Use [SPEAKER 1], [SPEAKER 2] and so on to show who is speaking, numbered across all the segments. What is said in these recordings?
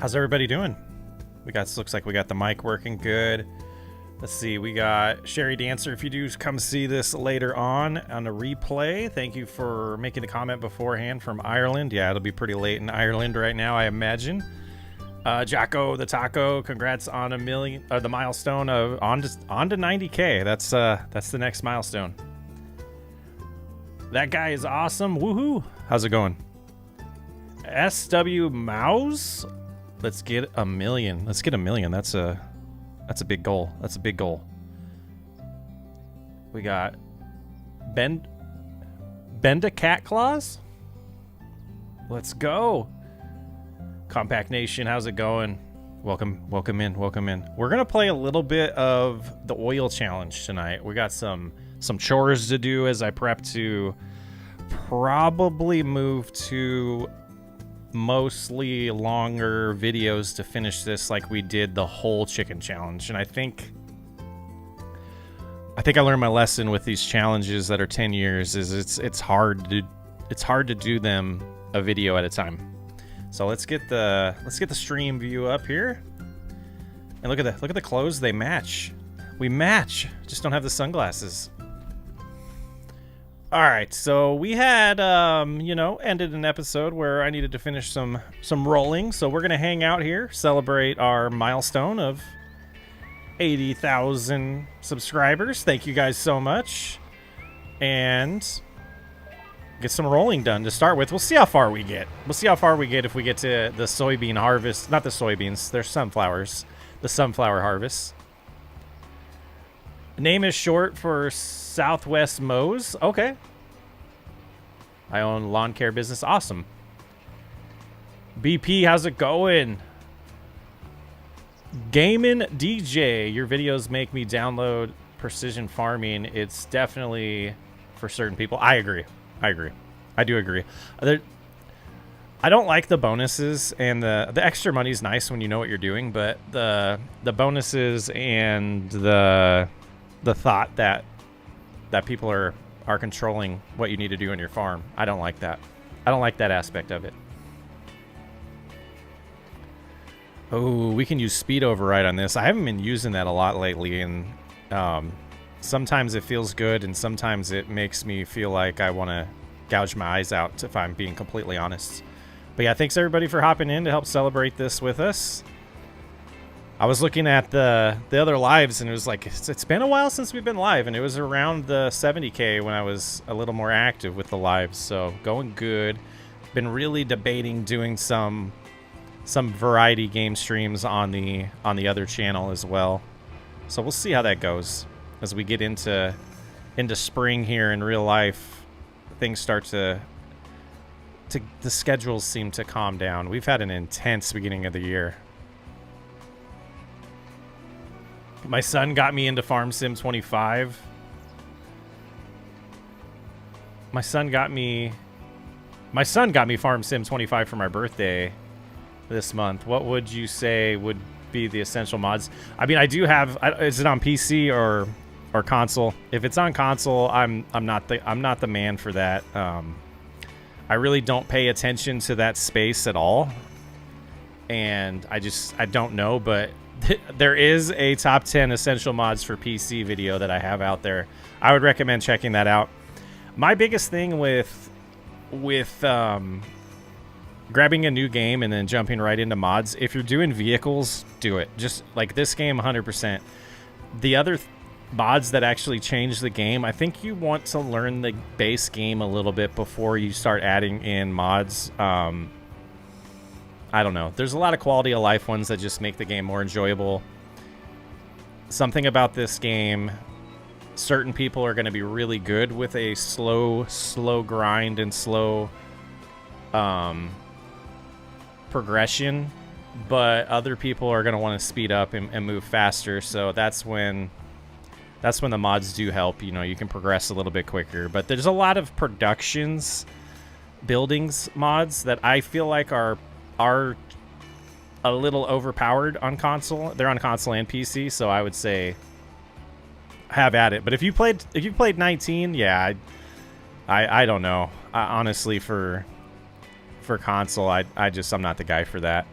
[SPEAKER 1] How's everybody doing? Looks like we got the mic working good. Let's see, we got Sherry Dancer. If you do come see this later on a replay, thank you for making the comment beforehand from Ireland. Yeah, it'll be pretty late in Ireland right now, I imagine. Jocko the Taco, congrats on the milestone of on to 90K. That's the next milestone. That guy is awesome. Woohoo! How's it going? SW Mouse. Let's get a million. Let's get a million. That's a big goal. That's a big goal. We got Benda Cat Claws. Let's go. Compact Nation, how's it going? Welcome in. We're gonna play a little bit of the oil challenge tonight. We got some chores to do as I prep to probably move to mostly longer videos to finish this, like we did the whole chicken challenge. And I think I learned my lesson with these challenges that are 10 years is it's hard to do them a video at a time. So let's get the stream view up here. And look at the clothes, they match. We match. Just don't have the sunglasses. All right, so we had, ended an episode where I needed to finish some rolling. So we're going to hang out here, celebrate our milestone of 80,000 subscribers. Thank you guys so much. And get some rolling done to start with. We'll see how far we get. If we get to the soybean harvest. Not the soybeans, they're sunflowers. The sunflower harvest. Name is short for Southwest Mows. Okay. I own lawn care business. Awesome. BP, how's it going? Gamin DJ, your videos make me download precision farming. It's definitely for certain people. I agree. I do agree. I don't like the bonuses, and the extra money is nice when you know what you're doing, but the bonuses and the thought that people are controlling what you need to do on your farm. I don't like that. I don't like that aspect of it. Oh, we can use speed override on this. I haven't been using that a lot lately, and sometimes it feels good, and sometimes it makes me feel like I want to gouge my eyes out, if I'm being completely honest. But yeah, thanks everybody for hopping in to help celebrate this with us. I was looking at the other lives, and it was like, it's been a while since we've been live, and it was around the 70K when I was a little more active with the lives, so going good. Been really debating doing some variety game streams on the other channel as well. So we'll see how that goes as we get into spring here in real life. Things start the schedules seem to calm down. We've had an intense beginning of the year. My son got me into Farm Sim 25. My son got me Farm Sim 25 for my birthday this month. What would you say would be the essential mods? I mean, I do have. Is it on PC or console? If it's on console, I'm not the man for that. I really don't pay attention to that space at all, and I don't know, but there is a top 10 essential mods for PC video that I have out there. I would recommend checking that out. My biggest thing with grabbing a new game and then jumping right into mods, if you're doing vehicles, do it. Just like this game, 100%. The other mods that actually change the game, I think you want to learn the base game a little bit before you start adding in mods. I don't know. There's a lot of quality of life ones that just make the game more enjoyable. Something about this game, certain people are going to be really good with a slow grind and slow progression, but other people are going to want to speed up and move faster. So that's when the mods do help. You know, you can progress a little bit quicker. But there's a lot of buildings mods that I feel like are a little overpowered on console. They're on console and PC, so I would say have at it. But if you played 19, yeah, I don't know. Honestly, for console, I'm not the guy for that.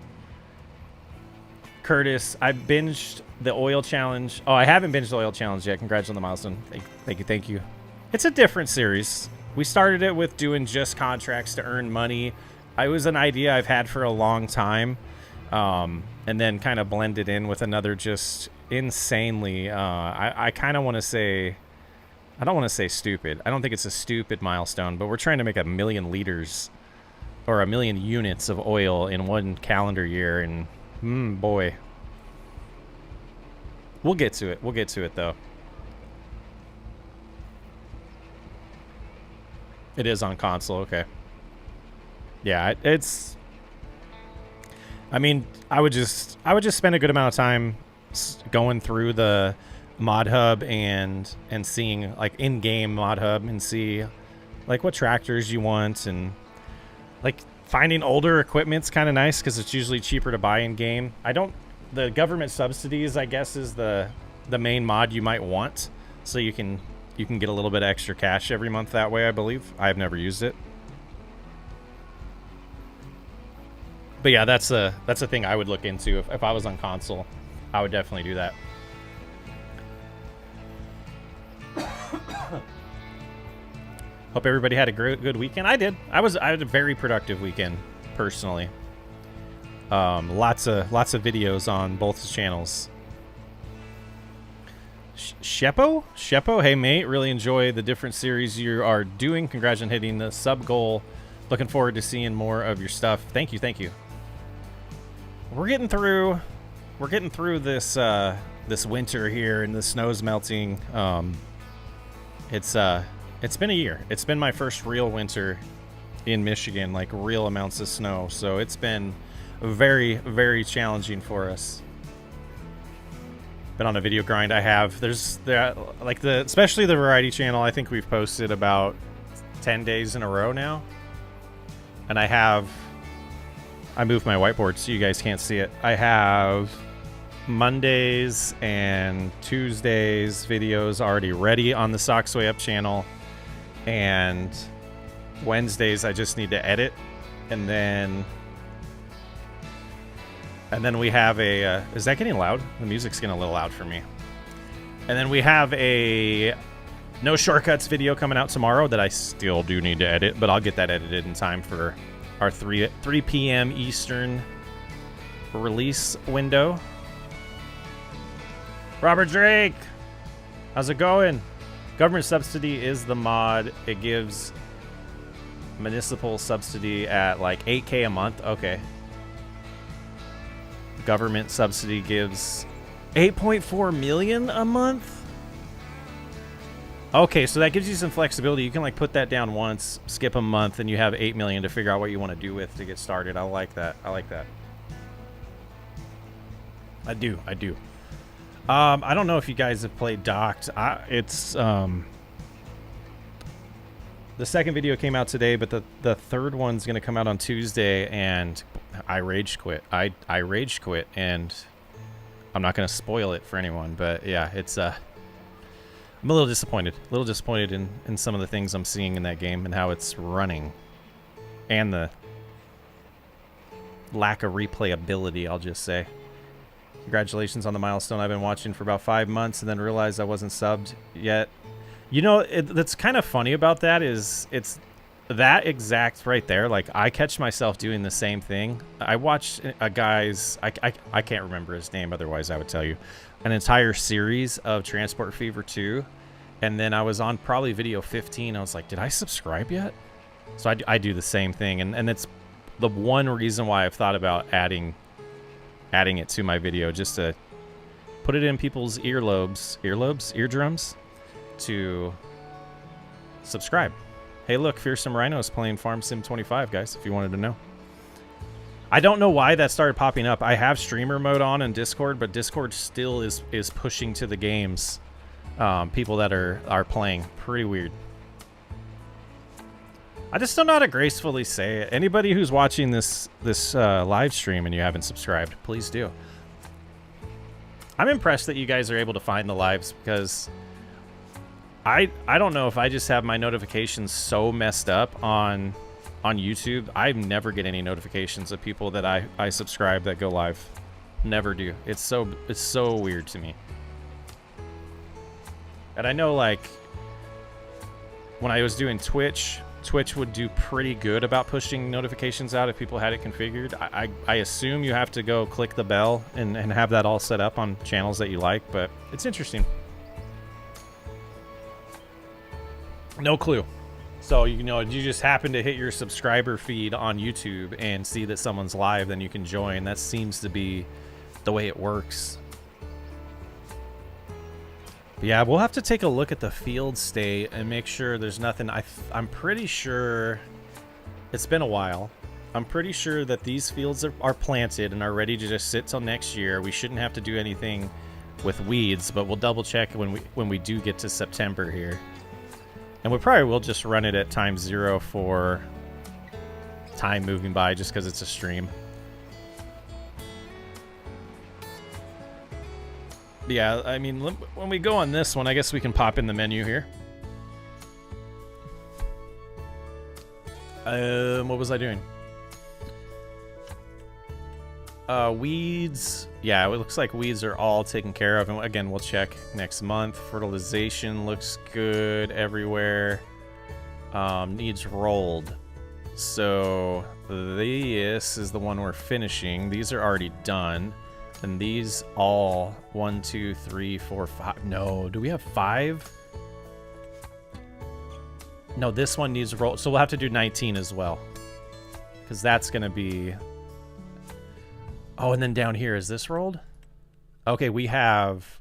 [SPEAKER 1] Curtis, I binged the oil challenge. Oh, I haven't binged the oil challenge yet. Congrats on the milestone. Thank you. It's a different series. We started it with doing just contracts to earn money. It was an idea I've had for a long time, and then kind of blended in with another just insanely, I kind of want to say, I don't want to say stupid. I don't think it's a stupid milestone, but we're trying to make 1 million liters or 1 million units of oil in 1 calendar year, and boy. We'll get to it. We'll get to it, though. It is on console, okay. Yeah, it's... I mean, I would just spend a good amount of time going through the mod hub and seeing, like, in-game mod hub and see, like, what tractors you want, and, like, finding older equipment's kind of nice because it's usually cheaper to buy in-game. The government subsidies, I guess, is the main mod you might want, so you can get a little bit of extra cash every month that way, I believe. I've never used it. But yeah, that's a thing I would look into. If I was on console, I would definitely do that. Hope everybody had a good weekend. I did. I had a very productive weekend, personally. Lots of videos on both channels. Sheppo, hey mate, really enjoy the different series you are doing. Congrats on hitting the sub goal. Looking forward to seeing more of your stuff. Thank you. We're getting through this winter here, and the snow's melting. It's been a year. It's been my first real winter in Michigan, like real amounts of snow. So it's been very, very challenging for us. Been on a video grind. Especially the variety channel. I think we've posted about 10 days in a row now, and I moved my whiteboard so you guys can't see it. I have Mondays and Tuesdays videos already ready on the Socks Way Up channel, and Wednesdays I just need to edit, and then we have a is that getting loud? The music's getting a little loud for me. And then we have a no shortcuts video coming out tomorrow that I still do need to edit, but I'll get that edited in time for our 3 p.m. Eastern release window. Robert Drake, how's it going? Government subsidy is the mod. It gives municipal subsidy at like $8K a month. Okay. Government subsidy gives 8.4 million a month. Okay, so that gives you some flexibility. You can like put that down once, skip a month, and you have 8 million to figure out what you want to do with to get started. I like that. I do. I don't know if you guys have played Docked. The second video came out today, but the third one's going to come out on Tuesday, and I rage quit. I rage quit, and I'm not going to spoil it for anyone, but yeah, it's I'm a little disappointed. In some of the things I'm seeing in that game and how it's running, and the lack of replayability, I'll just say. Congratulations on the milestone. I've been watching for about 5 months and then realized I wasn't subbed yet. You know, that's kind of funny about that is it's that exact right there. Like, I catch myself doing the same thing. I watched a guy's, I can't remember his name, otherwise I would tell you, an entire series of Transport Fever 2. And then I was on probably video 15. I was like, did I subscribe yet? So I do the same thing. And it's the one reason why I've thought about adding it to my video, just to put it in people's eardrums, to subscribe. Hey, look, Fearsome Rhino's playing Farm Sim 25, guys, if you wanted to know. I don't know why that started popping up. I have streamer mode on in Discord, but Discord still is pushing to the games people that are playing. Pretty weird. I just don't know how to gracefully say it. Anybody who's watching this live stream and you haven't subscribed, please do. I'm impressed that you guys are able to find the lives, because I don't know if I just have my notifications so messed up on YouTube. I never get any notifications of people that I subscribe that go live. Never do. It's so weird to me. And I know, like, when I was doing Twitch would do pretty good about pushing notifications out if people had it configured. I assume you have to go click the bell and have that all set up on channels that you like, but it's interesting. No clue. So, you know, you just happen to hit your subscriber feed on YouTube and see that someone's live, then you can join. That seems to be the way it works. But yeah, we'll have to take a look at the field state and make sure there's nothing. I'm pretty sure it's been a while. I'm pretty sure that these fields are planted and are ready to just sit till next year. We shouldn't have to do anything with weeds, but we'll double check when we do get to September here. And we probably will just run it at time 0 for time moving by just because it's a stream. Yeah, I mean, when we go on this one, I guess we can pop in the menu here. What was I doing? Weeds. Yeah, it looks like weeds are all taken care of. And again, we'll check next month. Fertilization looks good everywhere. Needs rolled. So this is the one we're finishing. These are already done. And these all 1, 2, 3, 4, 5. No, do we have 5? No, this one needs rolled. So we'll have to do 19 as well. Because that's going to be... Oh, and then down here, is this rolled? Okay, we have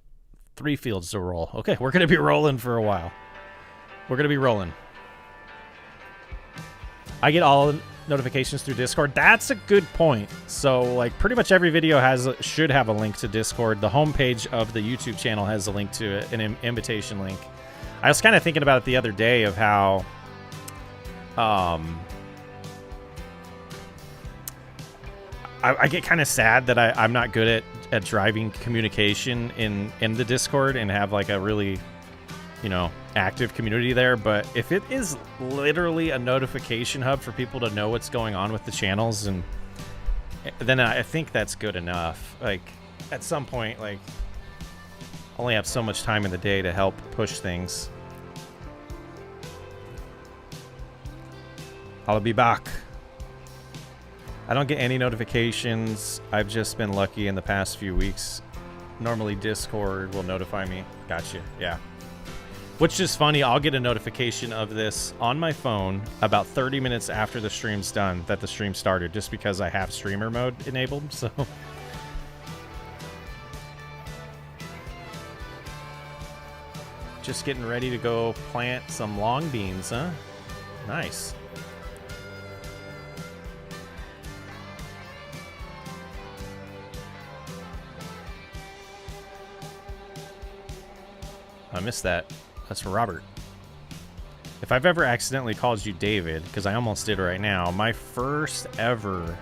[SPEAKER 1] 3 fields to roll. Okay, we're going to be rolling for a while. We're going to be rolling. I get all notifications through Discord. That's a good point. So, like, pretty much every video should have a link to Discord. The homepage of the YouTube channel has a link to it, an invitation link. I was kind of thinking about it the other day of how... I get kind of sad that I'm not good at driving communication in the Discord and have like a really, you know, active community there. But if it is literally a notification hub for people to know what's going on with the channels, and then I think that's good enough. Like at some point, like I only have so much time in the day to help push things. I'll be back. I don't get any notifications. I've just been lucky in the past few weeks. Normally Discord will notify me. Gotcha. Yeah. Which is funny. I'll get a notification of this on my phone about 30 minutes after the stream's done, that the stream started, just because I have streamer mode enabled. So just getting ready to go plant some long beans, huh? Nice. I missed that. That's Robert. If I've ever accidentally called you David, because I almost did right now, my first ever...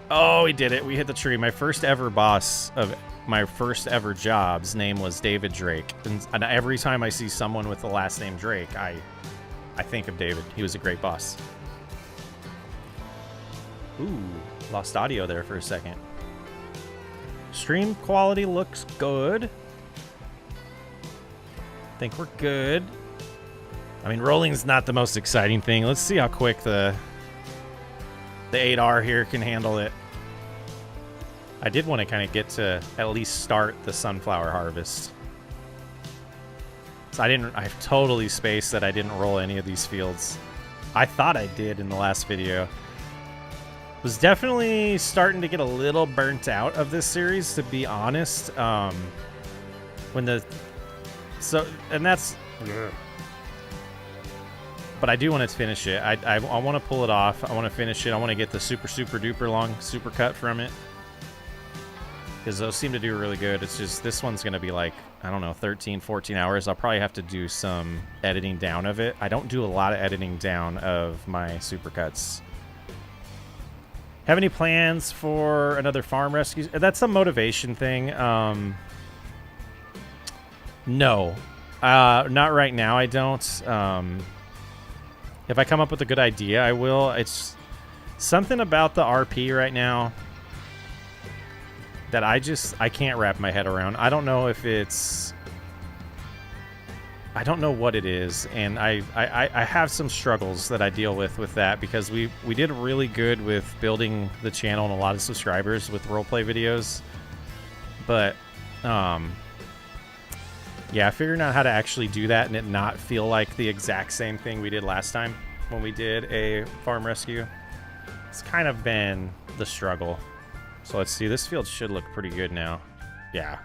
[SPEAKER 1] Oh, we did it. We hit the tree. My first ever boss of my first ever job's name was David Drake. And every time I see someone with the last name Drake, I think of David. He was a great boss. Ooh, lost audio there for a second. Stream quality looks good. Think we're good. I mean, rolling's not the most exciting thing. Let's see how quick the 8R here can handle it. I did want to kind of get to at least start the sunflower harvest. So I totally spaced that I didn't roll any of these fields. I thought I did in the last video. Was definitely starting to get a little burnt out of this series, to be honest. And that's... But I do want to finish it. I want to pull it off. I want to finish it. I want to get the super duper long supercut from it, because those seem to do really good. It's just this one's going to be like, I don't know, 13, 14 hours. I'll probably have to do some editing down of it. I don't do a lot of editing down of my supercuts. Have any plans for another farm rescue? That's a motivation thing. No, not right now. I don't. If I come up with a good idea, I will. It's something about the RP right now. that I can't wrap my head around. I don't know if it's... I don't know what it is, and I have some struggles that I deal with that, because we did really good with building the channel and a lot of subscribers with roleplay videos, but yeah, figuring out how to actually do that and it not feel like the exact same thing we did last time when we did a farm rescue, it's kind of been the struggle. So let's see, this field should look pretty good now. Yeah.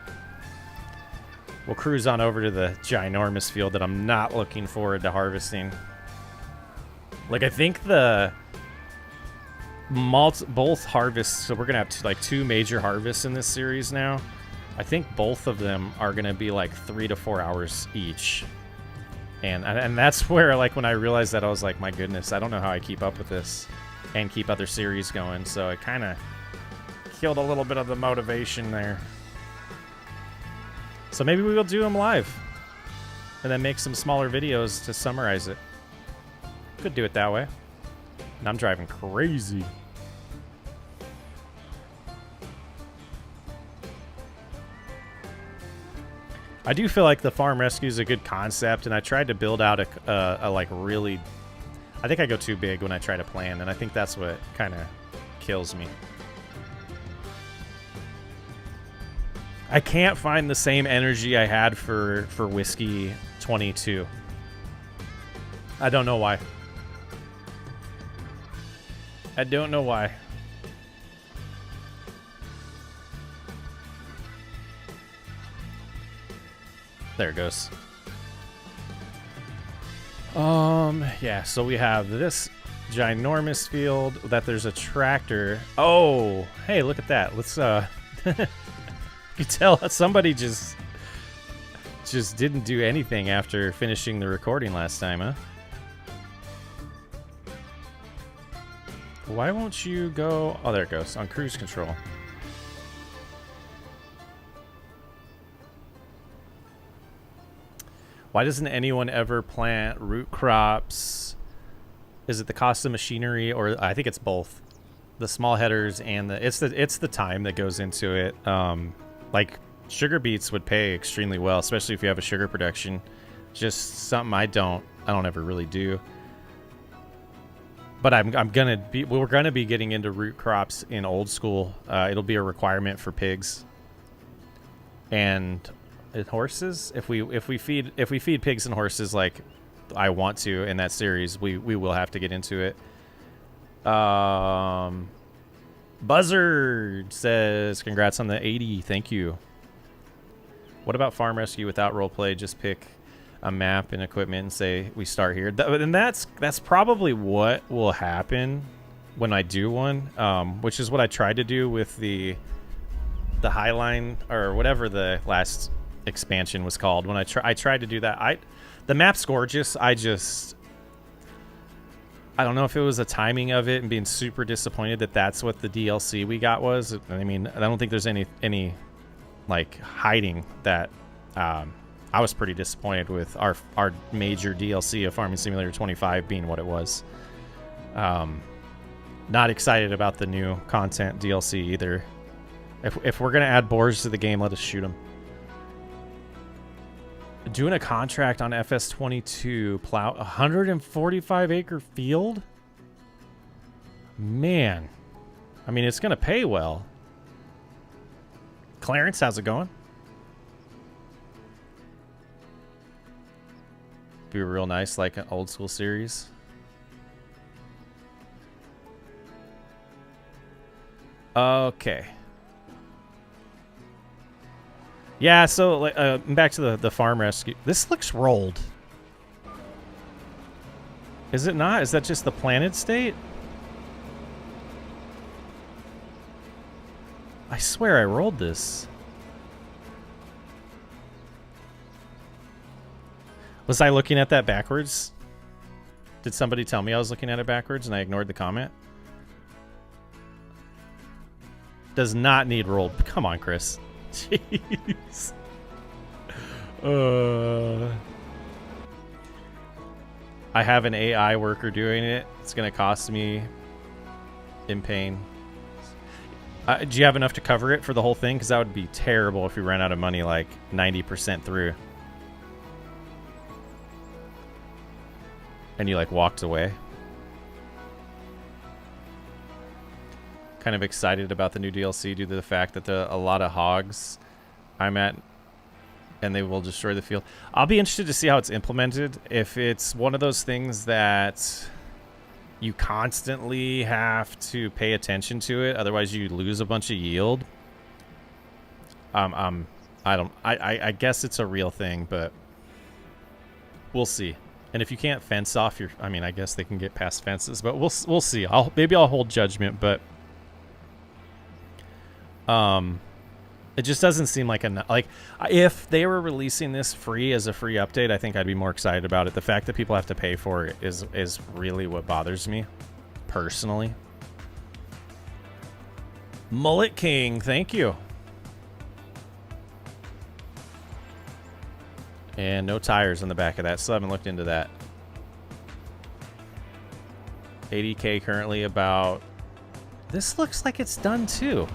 [SPEAKER 1] We'll cruise on over to the ginormous field that I'm not looking forward to harvesting. Like, I think the both harvests, so we're gonna have like 2 major harvests in this series now. I think both of them are gonna be like 3 to 4 hours each. And that's where, like, when I realized that, I was like, my goodness, I don't know how I keep up with this and keep other series going. So it kind of killed a little bit of the motivation there. So maybe we will do them live and then make some smaller videos to summarize it. Could do it that way. And I'm driving crazy. I do feel like the farm rescue is a good concept, and I tried to build out a like really... I think I go too big when I try to plan, and I think that's what kind of kills me. I can't find the same energy I had for Whiskey 22. I don't know why. I don't know why. There it goes. Yeah, so we have this ginormous field that there's a tractor. Oh, hey, look at that. Let's you can tell somebody just didn't do anything after finishing the recording last time, huh? Why won't you go... Oh, there it goes. On cruise control. Why doesn't anyone ever plant root crops? Is it the cost of machinery, or I think it's both? The small headers and it's the time that goes into it. Like, sugar beets would pay extremely well, especially if you have a sugar production. Just something I don't ever really do. But we're gonna be getting into root crops in old school. It'll be a requirement for pigs and horses. If we feed pigs and horses like I want to in that series, we will have to get into it. Buzzard says, congrats on the 80. Thank you. What about farm rescue without roleplay? Just pick a map and equipment and say we start here. And that's probably what will happen when I do one, which is what I tried to do with the Highline, or whatever the last expansion was called. When I tried to do that, the map's gorgeous. I don't know if it was the timing of it and being super disappointed that that's what the DLC we got was. I mean, I don't think there's any like hiding that. I was pretty disappointed with our major DLC of Farming Simulator 25 being what it was. Not excited about the new content DLC either. If we're gonna add boars to the game, let us shoot them. Doing a contract on FS22, plow 145 acre field? Man. I mean, it's going to pay well. Clarence, how's it going? Be real nice, like an old school series. Okay. Yeah, so back to the farm rescue. This looks rolled. Is it not? Is that just the planted state? I swear I rolled this. Was I looking at that backwards? Did somebody tell me I was looking at it backwards and I ignored the comment? Does not need rolled. Come on, Chris. Jeez. I have an AI worker doing it. It's going to cost me in pain. Do you have enough to cover it for the whole thing? Because that would be terrible if we ran out of money like 90% through. And you like walked away. Kind of excited about the new DLC due to the fact that a lot of hogs I'm at, and they will destroy the field. I'll be interested to see how it's implemented. If it's one of those things that you constantly have to pay attention to it, otherwise you lose a bunch of yield. I guess it's a real thing, but we'll see. And if you can't fence off your, I mean, I guess they can get past fences, but we'll see. Maybe I'll hold judgment, but it just doesn't seem like enough. Like, if they were releasing this free as a free update, I think I'd be more excited about it. The fact that people have to pay for it is really what bothers me, personally. Mullet King, thank you. And no tires on the back of that, so I haven't looked into that. 80K currently about... This looks like it's done too.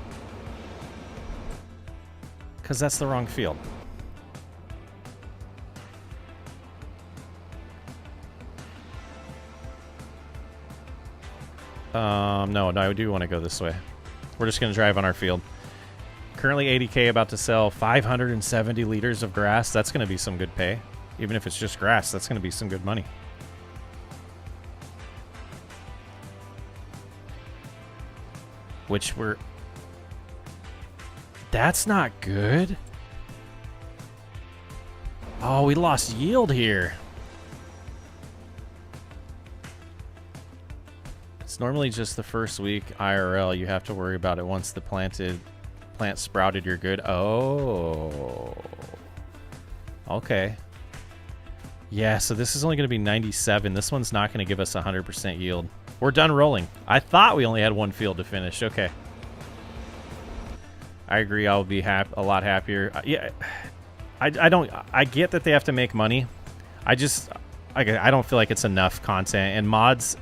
[SPEAKER 1] Because that's the wrong field. No, I do want to go this way. We're just going to drive on our field. Currently 80K, about to sell 570 liters of grass. That's going to be some good pay. Even if it's just grass, that's going to be some good money. Which we're... That's not good. Oh, we lost yield here. It's normally just the first week IRL. You have to worry about it once the plant sprouted. You're good. Oh. Okay. Yeah, so this is only going to be 97. This one's not going to give us 100% yield. We're done rolling. I thought we only had one field to finish. Okay. I agree. I'll be a lot happier. Yeah, I get that they have to make money. I don't feel like it's enough content. And mods,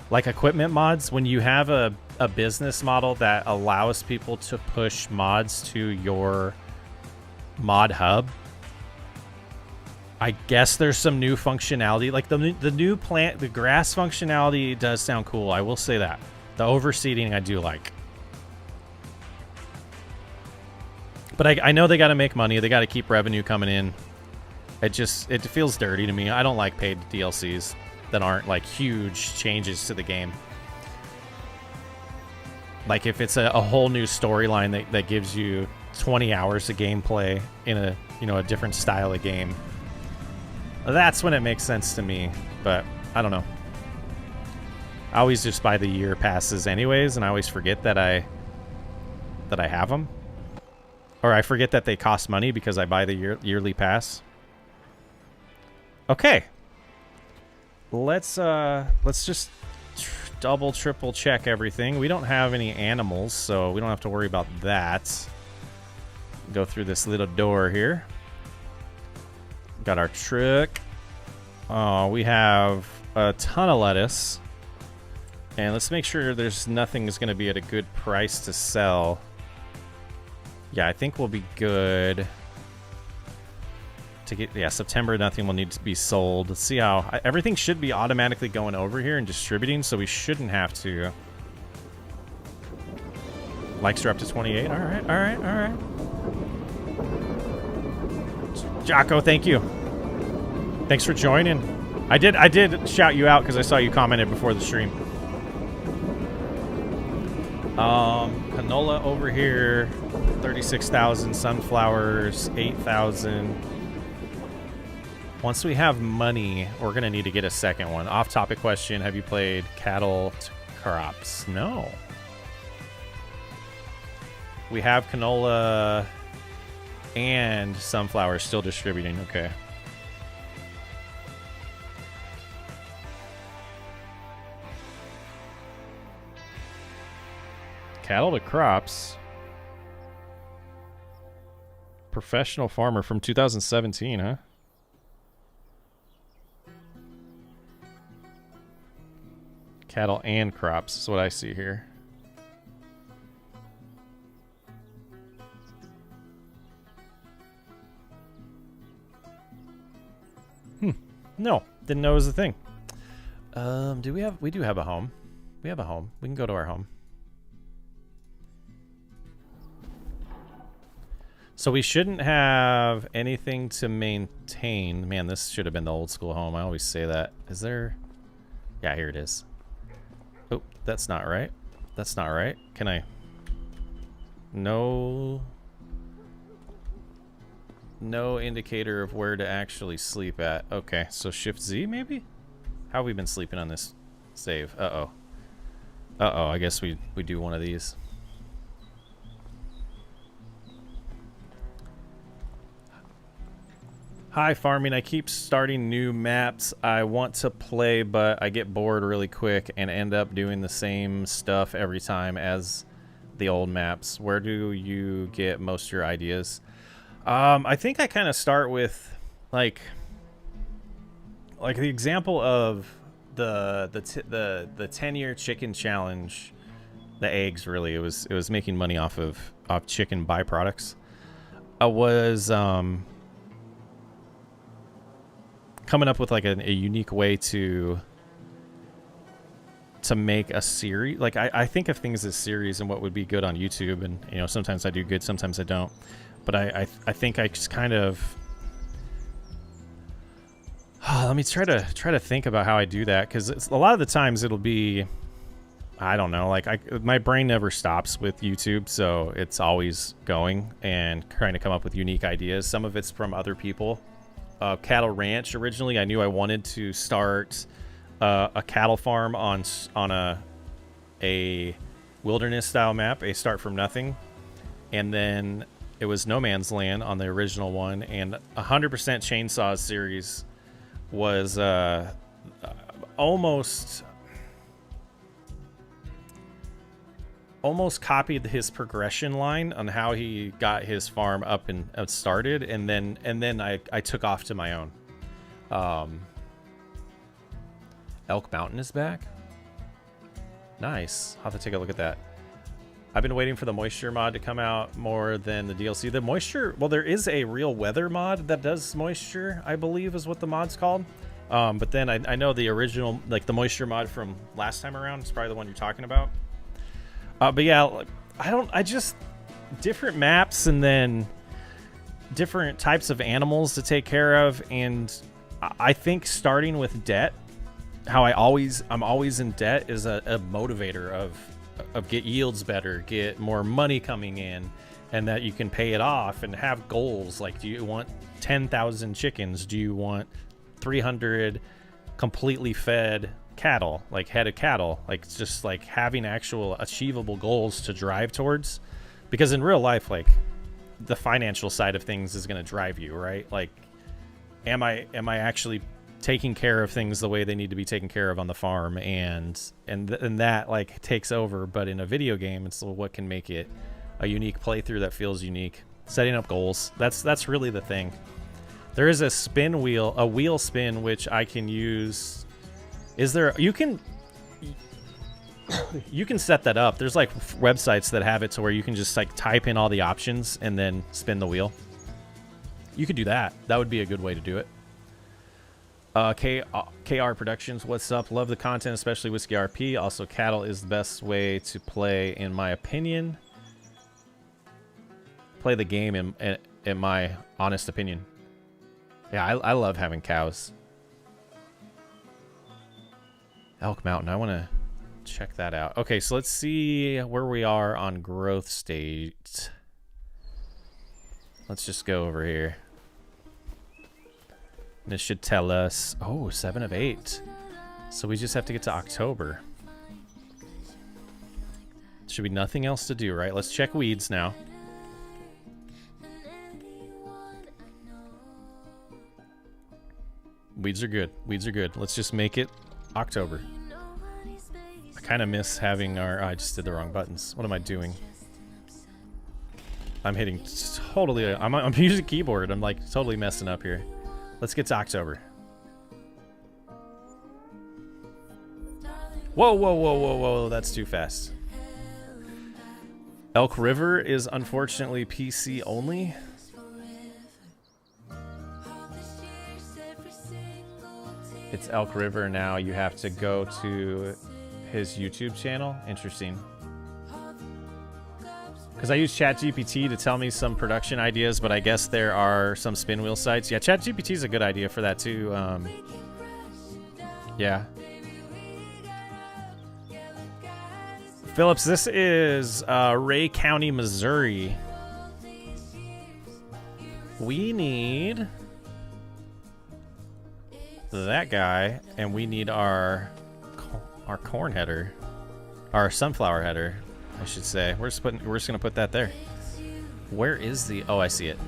[SPEAKER 1] like equipment mods, when you have a business model that allows people to push mods to your mod hub, I guess there's some new functionality. Like the new plant, the grass functionality does sound cool. I will say that. The overseeding I do like. But I know they got to make money. They got to keep revenue coming in. It feels dirty to me. I don't like paid DLCs that aren't like huge changes to the game. Like if it's a whole new storyline that gives you 20 hours of gameplay in a different style of game. That's when it makes sense to me, but I don't know. I always just buy the year passes anyways, and I always forget that I have them. Or I forget that they cost money because I buy the yearly pass. Okay. Let's just double, triple check everything. We don't have any animals, so we don't have to worry about that. Go through this little door here. Got our truck. Oh, we have a ton of lettuce. And let's make sure there's nothing that's going to be at a good price to sell. Yeah, I think we'll be good to get... Yeah, September, nothing will need to be sold. Let's see how... Everything should be automatically going over here and distributing, so we shouldn't have to... Likes are up to 28. All right. Jocko, thank you. Thanks for joining. I did shout you out because I saw you commented before the stream. Canola over here, 36,000. Sunflowers, 8,000. Once we have money, we're gonna need to get a second one. Off-topic question: have you played cattle to crops? No. We have canola and sunflowers still distributing. Okay. Cattle to crops. Professional farmer from 2017, huh? Cattle and crops is what I see here. No, didn't know it was a thing. We do have a home. We have a home. We can go to our home. So we shouldn't have anything to maintain. Man, this should have been the old school home. I always say that. Is there? Yeah, here it is. Oh, that's not right. That's not right. Can I? No. No indicator of where to actually sleep at. Okay, so Shift Z maybe? How have we been sleeping on this save? Uh-oh. Uh-oh, I guess we do one of these. Hi, farming. I keep starting new maps. I want to play, but I get bored really quick and end up doing the same stuff every time as the old maps. Where do you get most of your ideas? I think I kind of start with like the example of the 10-year chicken challenge. The eggs, really, it was making money off chicken byproducts. I was coming up with like a unique way to make a series. Like I think of things as series and what would be good on YouTube, and you know, sometimes I do good, sometimes I don't. But I think I just kind of let me try to think about how I do that, because a lot of the times it'll be, I don't know, like my brain never stops with YouTube, so it's always going and trying to come up with unique ideas. Some of it's from other people. Cattle Ranch, originally I knew I wanted to start a cattle farm on a wilderness style map, a start from nothing, and then it was No Man's Land on the original one, and 100% Chainsaws series was almost copied his progression line on how he got his farm up and started, and then I took off to my own. Elk Mountain is back. Nice. I'll have to take a look at that. I've been waiting for the moisture mod to come out more than the DLC. The moisture, well, there is a real weather mod that does moisture, I believe is what the mod's called. But then I know the original, like the moisture mod from last time around is probably the one you're talking about. But yeah, I just, different maps and then different types of animals to take care of. And I think starting with debt, how I'm always in debt, is a motivator of get yields better, get more money coming in, and that you can pay it off and have goals. Like, do you want 10,000 chickens? Do you want 300 completely fed cattle, like head of cattle? Like, it's just like having actual achievable goals to drive towards, because in real life, like, the financial side of things is going to drive you, right? Like, am I actually taking care of things the way they need to be taken care of on the farm, and that like takes over. But in a video game, it's what can make it a unique playthrough that feels unique. Setting up goals, that's really the thing. There is a spin wheel, a wheel spin, which I can use. Is there, you can set that up. There's like websites that have it to where you can just like type in all the options and then spin the wheel. You could do that. That would be a good way to do it. KR Productions, what's up? Love the content, especially Whiskey RP. Also, cattle is the best way to play, in my opinion. Play the game, in my honest opinion. Yeah, I love having cows. Elk Mountain, I want to check that out. Okay, so let's see where we are on growth state. Let's just go over here. This should tell us, oh, 7 of 8. So we just have to get to October. Should be nothing else to do, right? Let's check weeds now. Weeds are good. Weeds are good. Let's just make it October. I kind of miss having our... Oh, I just did the wrong buttons. What am I doing? I'm hitting totally... I'm using keyboard. I'm like totally messing up here. Let's get to October. Whoa, whoa, whoa, whoa, whoa. That's too fast. Elk River is unfortunately PC only. It's Elk River now. You have to go to his YouTube channel. Interesting. Because I use ChatGPT to tell me some production ideas, but I guess there are some spin wheel sites. Yeah, ChatGPT is a good idea for that too. Yeah. Phillips, this is Ray County, Missouri. We need that guy, and we need our corn header, our sunflower header, I should say. We're just gonna put that there. Where is the? Oh, I see it.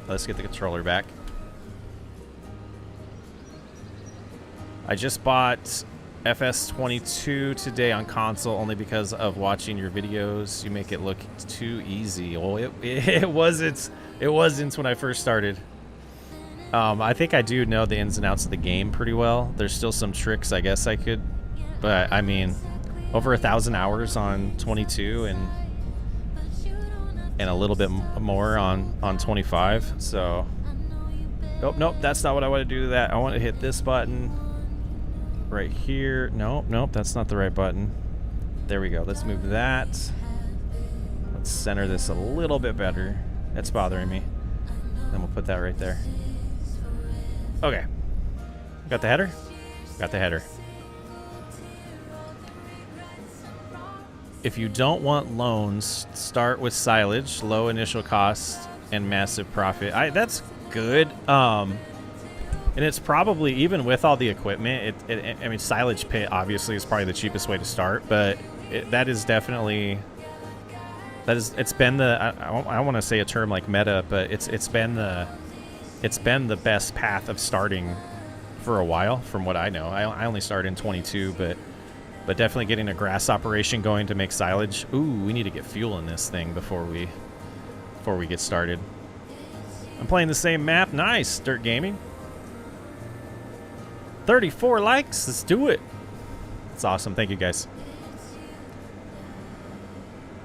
[SPEAKER 1] Let's get the controller back. I just bought FS22 today on console only because of watching your videos. You make it look too easy. Oh, it wasn't when I first started. I think I do know the ins and outs of the game pretty well. There's still some tricks I guess I could, but I mean, over 1,000 hours on 22 and a little bit more on 25. So, nope, that's not what I want to do to that. I want to hit this button right here. Nope, that's not the right button. There we go. Let's move that. Let's center this a little bit better. That's bothering me. Then we'll put that right there. Okay. Got the header? Got the header. If you don't want loans, start with silage, low initial cost, and massive profit. That's good. And it's probably, even with all the equipment, I mean, silage pit obviously is probably the cheapest way to start, but that is definitely, it's been the, I don't want to say a term like meta, but it's been the best path of starting for a while, from what I know. I only started in 22, but definitely getting a grass operation going to make silage. Ooh, we need to get fuel in this thing before we get started. I'm playing the same map. Nice, Dirt Gaming. 34 likes. Let's do it. That's awesome. Thank you, guys.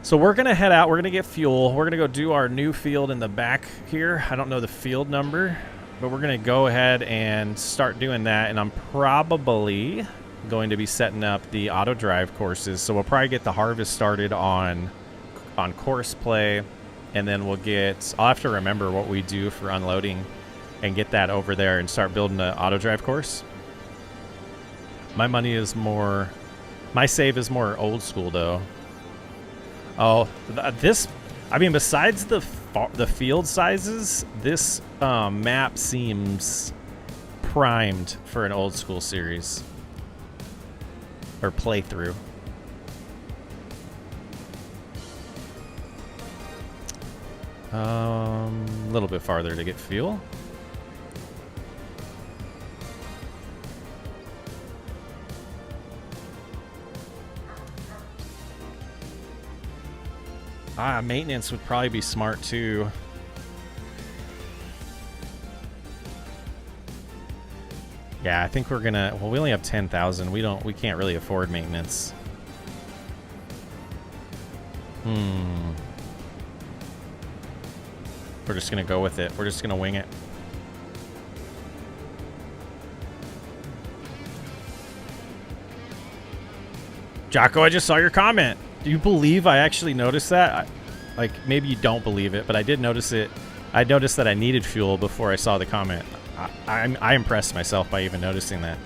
[SPEAKER 1] So we're going to head out. We're going to get fuel. We're going to go do our new field in the back here. I don't know the field number, but we're going to go ahead and start doing that. And I'm probably going to be setting up the AutoDrive courses. So we'll probably get the harvest started on CoursePlay. And then I'll have to remember what we do for unloading and get that over there and start building an AutoDrive course. My save is more old school though. Oh, I mean, besides the field sizes, this map seems primed for an old school series or playthrough. A little bit farther to get fuel. Maintenance would probably be smart too. Yeah, I think we're gonna. Well, we only have 10,000. We can't really afford maintenance. We're just gonna go with it. We're just gonna wing it. Jocko, I just saw your comment. Do you believe I actually noticed that? Like, maybe you don't believe it, but I did notice it. I noticed that I needed fuel before I saw the comment. I impressed myself by even noticing that.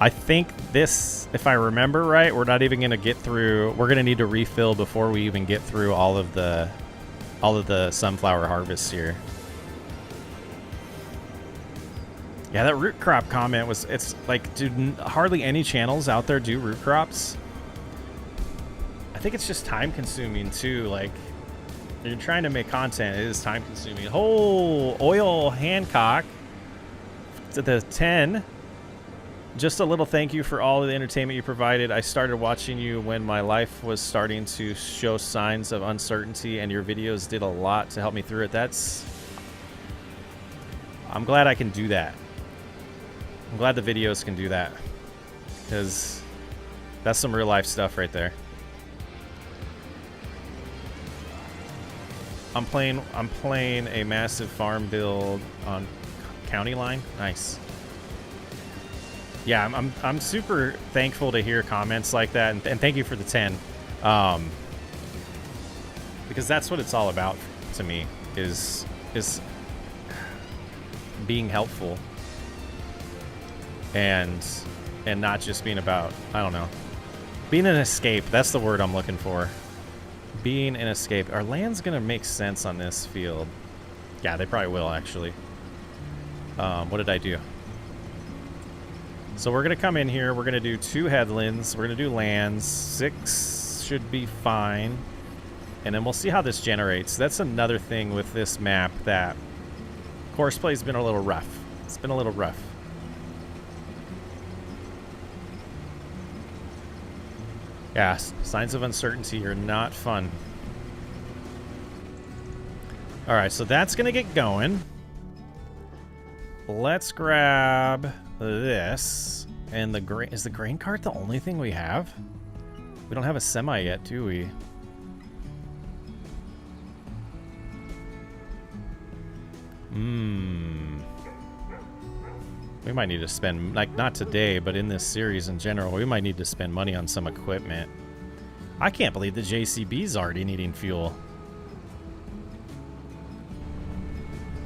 [SPEAKER 1] I think this, if I remember right, we're not even going to get through. We're going to need to refill before we even get through all of the sunflower harvests here. Yeah, that root crop comment was, it's like, dude, hardly any channels out there do root crops. I think it's just time consuming too. Like, you're trying to make content, it is time consuming. Oh, Oil Hancock to the 10. Just a little thank you for all of the entertainment you provided. I started watching you when my life was starting to show signs of uncertainty, and your videos did a lot to help me through it. I'm glad I can do that. I'm glad the videos can do that, because that's some real life stuff right there. I'm playing a massive farm build on county line. Nice. Yeah, I'm super thankful to hear comments like that, and thank you for the 10, because that's what it's all about to me, is being helpful, and not just being about, I don't know, being an escape. That's the word I'm looking for. Being an escape. Are lands gonna make sense on this field? Yeah, they probably will, actually. What did I do? So we're going to come in here. We're going to do 2 headlands. We're going to do lands. 6 should be fine. And then we'll see how this generates. That's another thing with this map, that CoursePlay's been a little rough. It's been a little rough. Yeah, signs of uncertainty are not fun. All right, so that's going to get going. Let's grab this. And the grain, is the grain cart the only thing we have? We don't have a semi yet, do we? We might need to spend, like, not today, but in this series in general, we might need to spend money on some equipment. I can't believe the JCB's already needing fuel.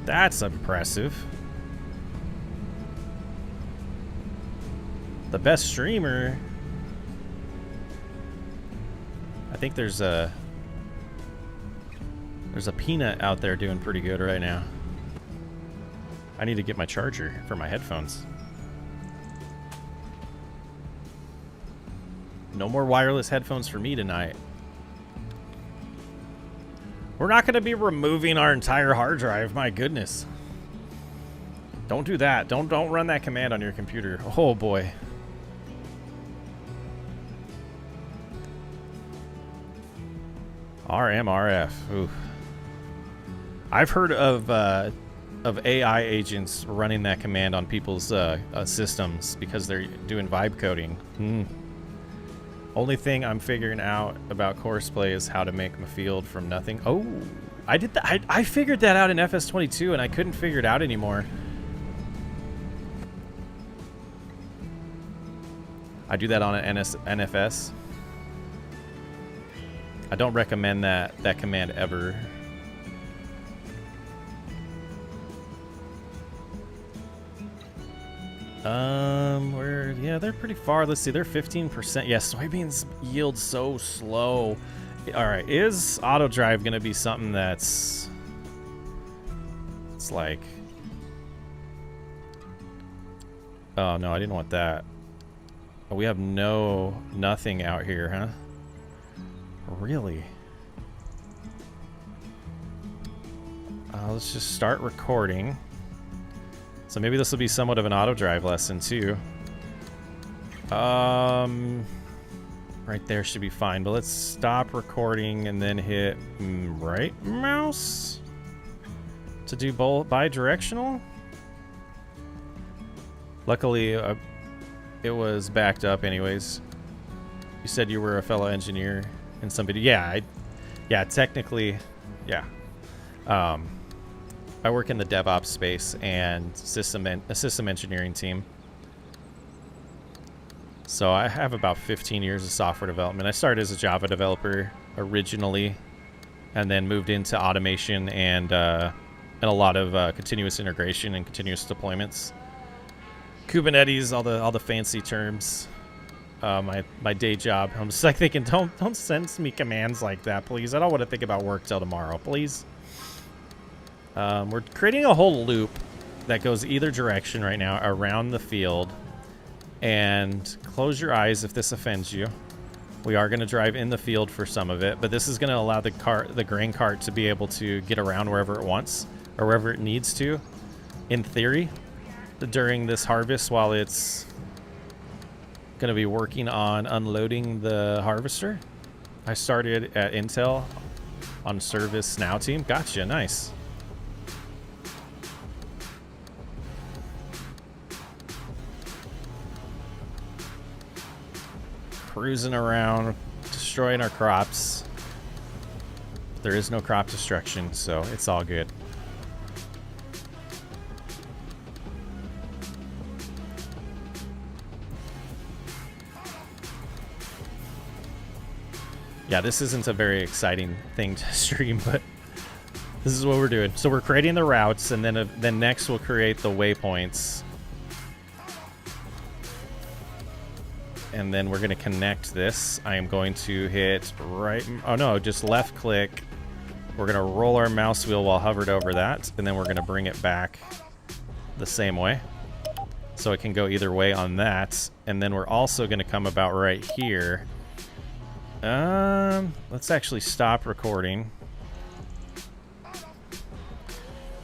[SPEAKER 1] That's impressive. The best streamer. I think there's a peanut out there doing pretty good right now. I need to get my charger for my headphones. No more wireless headphones for me tonight. We're not going to be removing our entire hard drive. My goodness. Don't do that. Don't run that command on your computer. Oh boy. RMRF. Ooh. I've heard of AI agents running that command on people's systems because they're doing vibe coding. Only thing I'm figuring out about CoursePlay is how to make a field from nothing. Oh, I did that. I figured that out in FS22 and I couldn't figure it out anymore. I do that on an NFS. I don't recommend that command ever. Yeah, they're pretty far. Let's see, they're 15%. Yeah, soybeans yield so slow. All right, is AutoDrive gonna be something that's, it's like, oh no, I didn't want that. Oh, we have nothing out here, huh? Really? Let's just start recording. So maybe this will be somewhat of an AutoDrive lesson too. Right there should be fine, but let's stop recording and then hit right mouse to do both bi-directional. Luckily, it was backed up anyways. You said you were a fellow engineer in some video. Yeah, technically, yeah. I work in the DevOps space and a system engineering team. So I have about 15 years of software development. I started as a Java developer originally, and then moved into automation and a lot of continuous integration and continuous deployments. Kubernetes, all the fancy terms. My day job. I'm just like thinking, don't send me commands like that, please. I don't want to think about work till tomorrow, please. We're creating a whole loop that goes either direction right now around the field. And close your eyes if this offends you. We are going to drive in the field for some of it, but this is going to allow the grain cart to be able to get around wherever it wants or wherever it needs to, in theory, during this harvest while it's going to be working on unloading the harvester. I started at Intel on Service Now team. Gotcha, nice. Cruising around, destroying our crops. There is no crop destruction, so it's all good. Yeah, this isn't a very exciting thing to stream, but this is what we're doing. So we're creating the routes, and then next we'll create the waypoints. And then we're going to connect this. I am going to hit right... Oh, no, just left click. We're going to roll our mouse wheel while hovered over that, and then we're going to bring it back the same way. So it can go either way on that. And then we're also going to come about right here. Let's actually stop recording.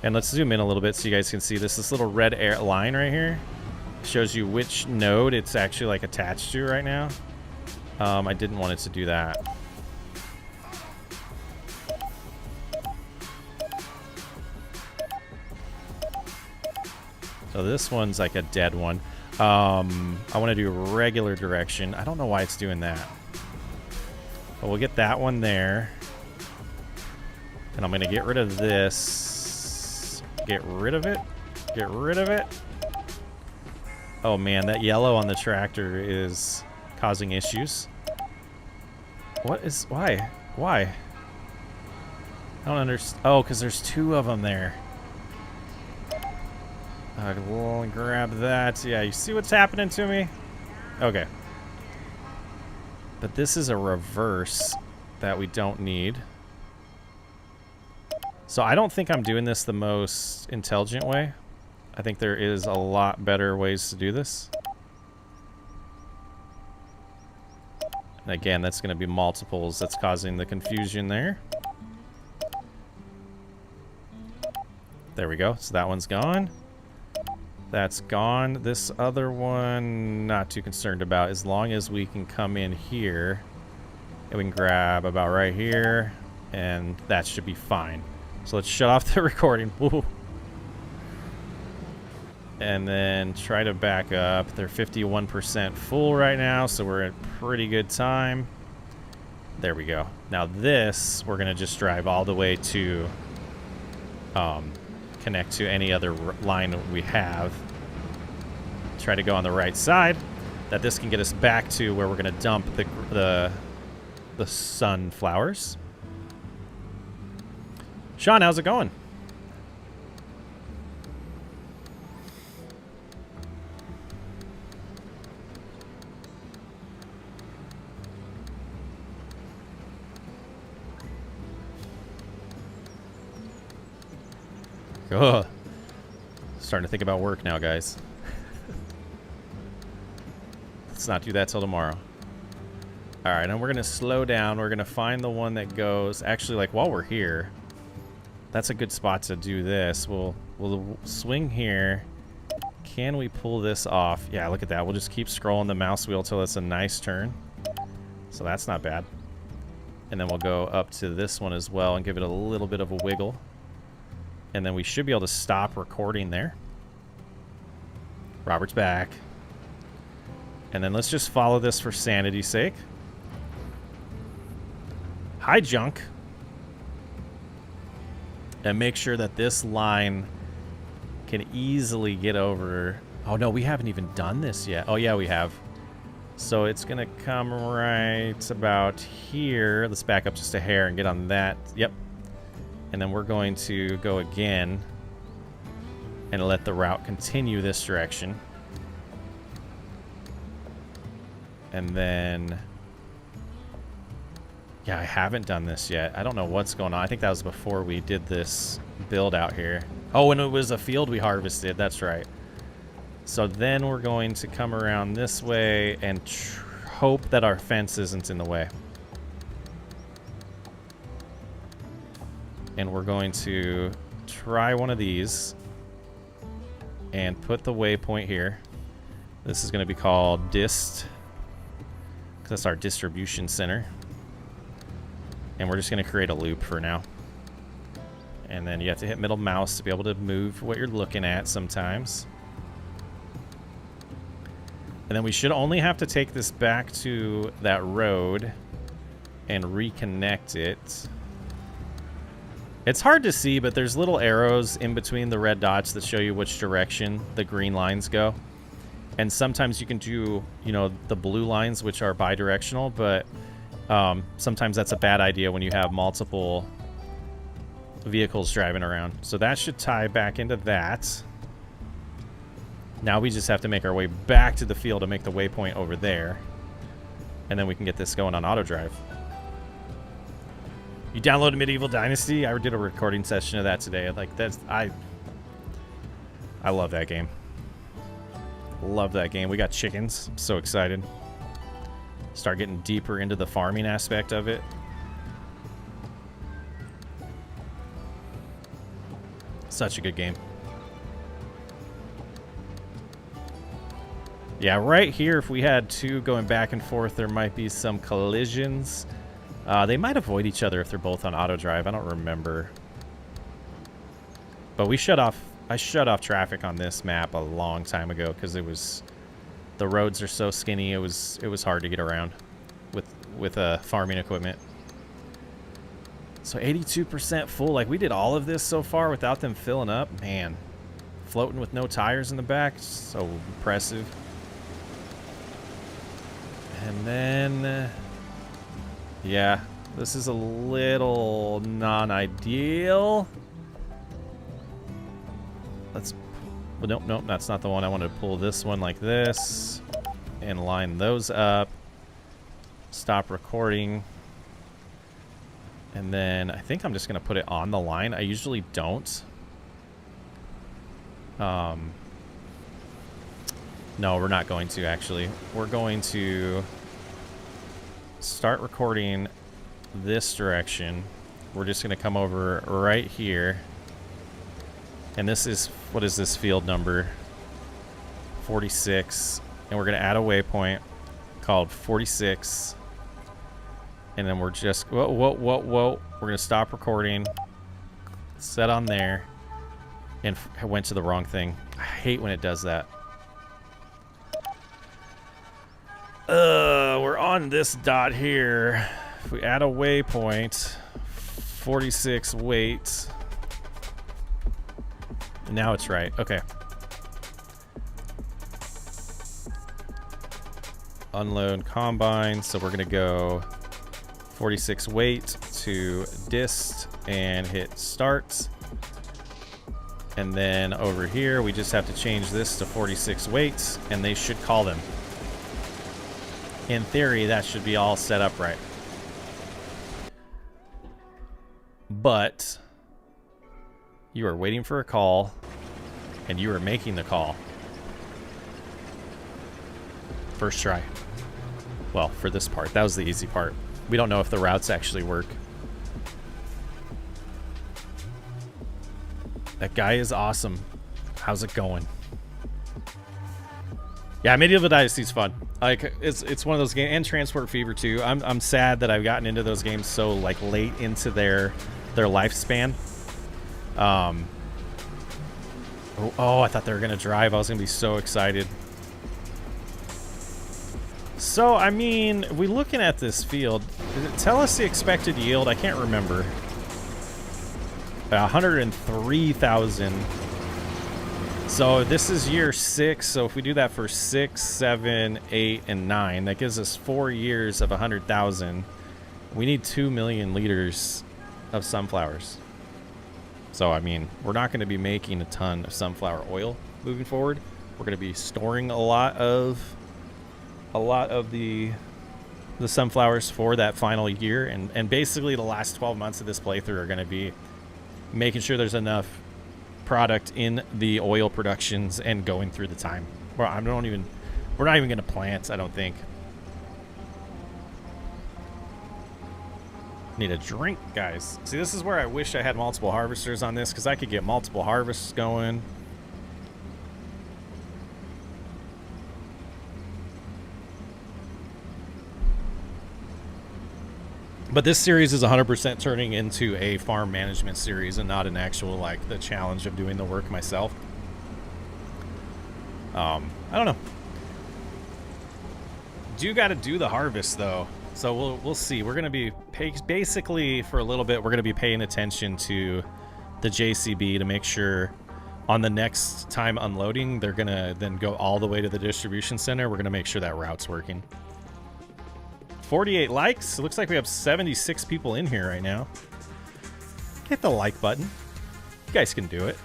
[SPEAKER 1] And let's zoom in a little bit so you guys can see this little red line right here. Shows you which node it's actually like attached to right now. I didn't want it to do that. So this one's like a dead one. I want to do regular direction. I don't know why it's doing that. But we'll get that one there. And I'm going to get rid of this. Get rid of it. Get rid of it. Oh man, that yellow on the tractor is causing issues. What is... Why? Why? I don't understand. Oh, because there's two of them there. We'll grab that. Yeah, you see what's happening to me? Okay. But this is a reverse that we don't need. So I don't think I'm doing this the most intelligent way. I think there is a lot better ways to do this. And again, that's going to be multiples that's causing the confusion there. There we go. So that one's gone. That's gone. This other one, not too concerned about, as long as we can come in here and we can grab about right here, and that should be fine. So let's shut off the recording. Woo. And then try to back up. They're 51% full right now, so we're at pretty good time. There we go. Now this, we're going to just drive all the way to connect to any other line we have. Try to go on the right side. That this can get us back to where we're going to dump the sunflowers. Sean, how's it going? Oh, starting to think about work now, guys. Let's not do that till tomorrow. All right, and we're gonna slow down. We're gonna find the one that goes. Actually, like while we're here, that's a good spot to do this. We'll swing here. Can we pull this off? Yeah, look at that. We'll just keep scrolling the mouse wheel till it's a nice turn. So that's not bad. And then we'll go up to this one as well and give it a little bit of a wiggle. And then we should be able to stop recording there. Robert's back. And then let's just follow this for sanity's sake. Hi, Junk. And make sure that this line can easily get over. Oh, no, we haven't even done this yet. Oh, yeah, we have. So it's going to come right about here. Let's back up just a hair and get on that. Yep. And then we're going to go again and let the route continue this direction. And then, yeah, I haven't done this yet. I don't know what's going on. I think that was before we did this build out here. Oh, and it was a field we harvested. That's right. So then we're going to come around this way and hope that our fence isn't in the way. And we're going to try one of these and put the waypoint here. This is going to be called Dist. That's our distribution center. And we're just going to create a loop for now. And then you have to hit middle mouse to be able to move what you're looking at sometimes. And then we should only have to take this back to that road and reconnect it. It's hard to see, but there's little arrows in between the red dots that show you which direction the green lines go. And sometimes you can do, you know, the blue lines, which are bidirectional, but sometimes that's a bad idea when you have multiple vehicles driving around. So that should tie back into that. Now we just have to make our way back to the field to make the waypoint over there. And then we can get this going on AutoDrive. You downloaded Medieval Dynasty? I did a recording session of that today. Like, that's... I love that game. Love that game. We got chickens. I'm so excited. Start getting deeper into the farming aspect of it. Such a good game. Yeah, right here, if we had two going back and forth, there might be some collisions. They might avoid each other if they're both on AutoDrive. I don't remember. But we shut off... I shut off traffic on this map a long time ago because it was... The roads are so skinny, it was hard to get around with farming equipment. So 82% full. Like, we did all of this so far without them filling up. Man, floating with no tires in the back. So impressive. And then... yeah, this is a little non-ideal. Let's... well, nope, that's not the one. I wanted to pull this one like this. And line those up. Stop recording. And then I think I'm just going to put it on the line. I usually don't. No, we're not going to, actually. We're going to start recording this direction. We're just going to come over right here. And this is, what is this field number? 46. And we're going to add a waypoint called 46. And then we're just, whoa. We're going to stop recording. Set on there. And I went to the wrong thing. I hate when it does that. We're on this dot here. If we add a waypoint, 46 wait. Now it's right. Okay. Unload combine. So we're going to go 46 wait to dist and hit start. And then over here, we just have to change this to 46 wait, and they should call them. In theory, that should be all set up right. But you are waiting for a call, and you are making the call. First try. Well, for this part. That was the easy part. We don't know if the routes actually work. That guy is awesome. How's it going? Yeah, Medieval Dynasty is fun. Like, it's one of those games, and Transport Fever too. I'm sad that I've gotten into those games so like late into their lifespan. Oh, I thought they were gonna drive. I was gonna be so excited. So, I mean, we looking at this field. Did it tell us the expected yield? I can't remember. 103,000. So this is year 6. So if we do that for 6, 7, 8, and 9, that gives us 4 years of 100,000. We need 2 million liters of sunflowers. So I mean, we're not going to be making a ton of sunflower oil moving forward. We're going to be storing a lot of the sunflowers for that final year, and basically the last 12 months of this playthrough are going to be making sure there's enough product in the oil productions and going through the time. Well, we're not even going to plant, I don't think. Need a drink, guys. See, this is where I wish I had multiple harvesters on this, because I could get multiple harvests going. But this series is 100% turning into a farm management series and not an actual, like, the challenge of doing the work myself. I don't know. Do got to do the harvest, though. So we'll see. We're gonna be basically for a little bit. We're gonna be paying attention to the JCB to make sure on the next time unloading, they're gonna then go all the way to the distribution center. We're gonna make sure that route's working. 48 likes. It looks like we have 76 people in here right now. Hit the like button. You guys can do it.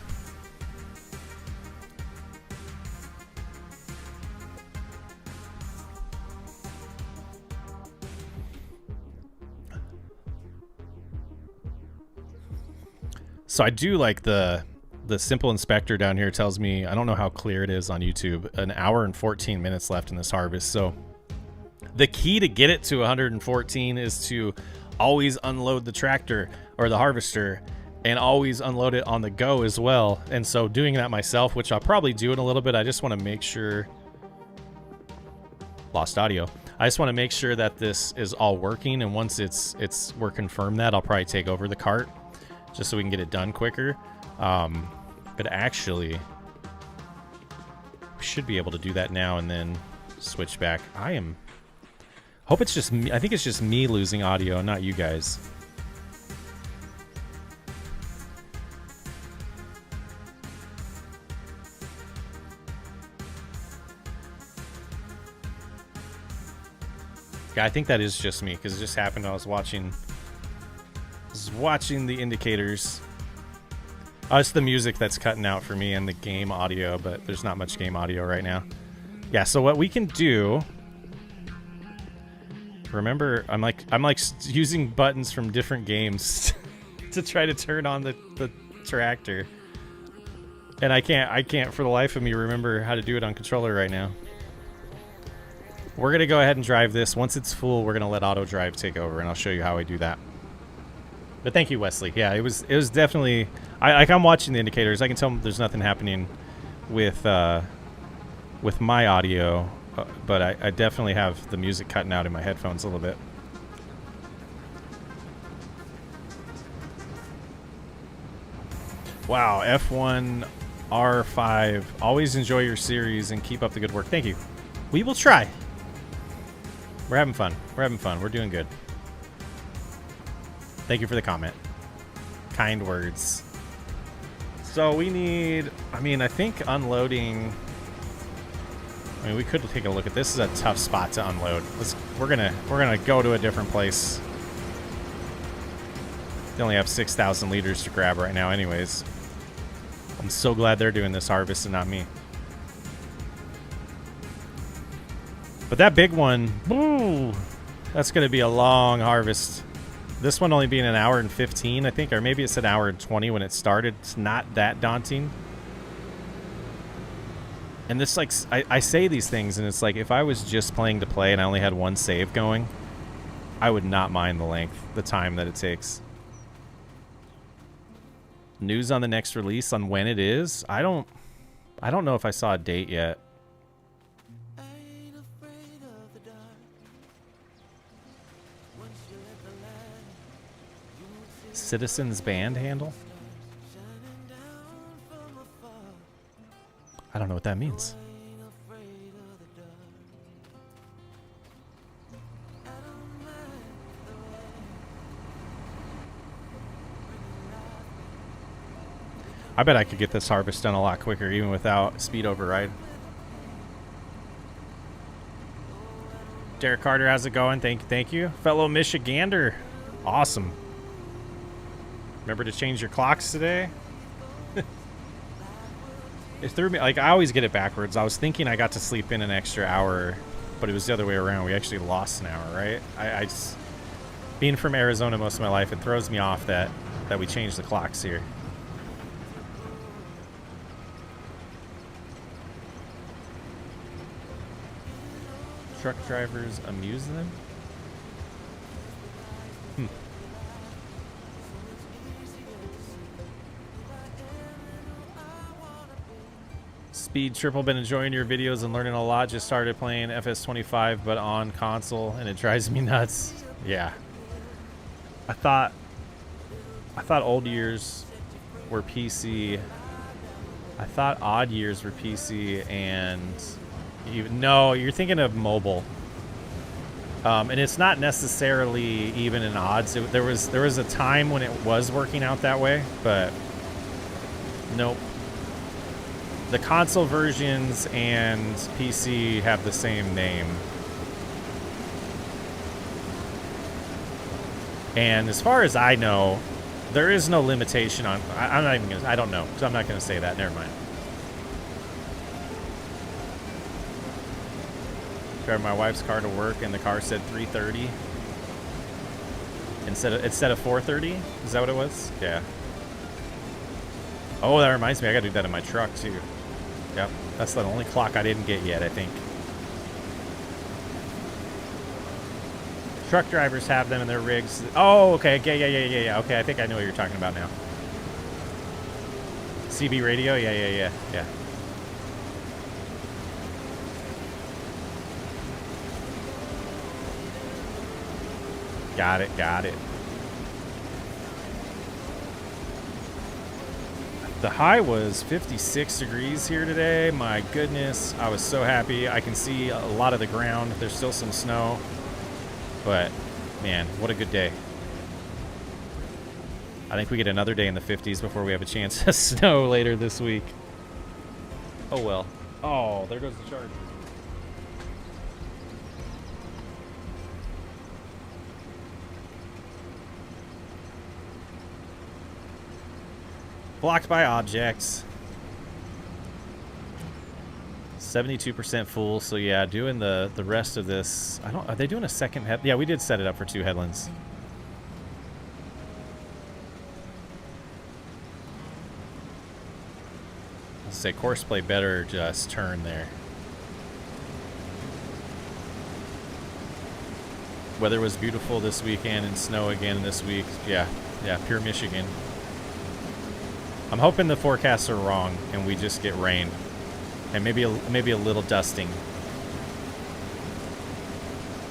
[SPEAKER 1] So I do like the simple inspector down here tells me, I don't know how clear it is on YouTube, an hour and 14 minutes left in this harvest. So the key to get it to 114 is to always unload the tractor or the harvester and always unload it on the go as well. And so doing that myself, which I'll probably do in a little bit, I just want to make sure, lost audio. I just want to make sure that this is all working. And once we're confirmed that, I'll probably take over the cart just so we can get it done quicker. But actually, we should be able to do that now and then switch back. Hope it's just me. I think it's just me losing audio, not you guys. Yeah, I think that is just me because it just happened. I was watching the indicators. Oh, it's the music that's cutting out for me and the game audio, but there's not much game audio right now. Yeah, so what we can do, remember, I'm like using buttons from different games to try to turn on the tractor. And I can't for the life of me remember how to do it on controller right now. We're gonna go ahead and drive this. Once it's full, we're gonna let AutoDrive take over, and I'll show you how I do that. But thank you, Wesley. Yeah, it was definitely. I'm watching the indicators. I can tell there's nothing happening with my audio, but I definitely have the music cutting out in my headphones a little bit. Wow, F1 R5. Always enjoy your series and keep up the good work. Thank you. We will try. We're having fun. We're having fun. We're doing good. Thank you for the comment. Kind words. So we need, I think unloading, we could take a look at this. Is a tough spot to unload. We're gonna go to a different place. They only have 6,000 liters to grab right now anyways. I'm so glad they're doing this harvest and not me. But that big one, ooh, that's gonna be a long harvest. This one only being an hour and 15, I think, or maybe it's an hour and 20 when it started. It's not that daunting. And this, like, I say these things, and it's like, if I was just playing to play and I only had one save going, I would not mind the time that it takes. News on the next release on when it is? I don't know if I saw a date yet. Citizens band handle? I don't know what that means. I bet I could get this harvest done a lot quicker even without speed override. Derek Carter, how's it going? Thank you. Fellow Michigander. Awesome. Remember to change your clocks today? It threw me, like, I always get it backwards. I was thinking I got to sleep in an extra hour, but it was the other way around. We actually lost an hour, right? I just, being from Arizona most of my life, it throws me off that we changed the clocks here. Truck drivers amuse them? Speed Triple, been enjoying your videos and learning a lot. Just started playing FS25 but on console and it drives me nuts. Yeah. I thought old years were PC. I thought odd years were PC and no, you're thinking of mobile. And it's not necessarily even in odds. There was a time when it was working out that way, but nope. The console versions and PC have the same name. And as far as I know, there is no limitation on... I'm not even gonna... I don't know, so I'm not going to say that. Never mind. Driving my wife's car to work, and the car said 3:30 instead of 4:30. Is that what it was? Yeah. Oh, that reminds me. I got to do that in my truck, too. Yep. That's the only clock I didn't get yet, I think. Truck drivers have them in their rigs. Oh, okay. Yeah. Okay, I think I know what you're talking about now. CB radio? Yeah. Got it. The high was 56 degrees here today. My goodness, I was so happy. I can see a lot of the ground. There's still some snow. But, man, what a good day. I think we get another day in the 50s before we have a chance of snow later this week. Oh, well. Oh, there goes the charger. Blocked by objects. 72% full, so yeah, doing the rest of this. Are they doing a second head? Yeah, we did set it up for 2 headlands. I'll say CoursePlay better just turn there. Weather was beautiful this weekend and snow again this week. Yeah, pure Michigan. I'm hoping the forecasts are wrong and we just get rain. And maybe a little dusting.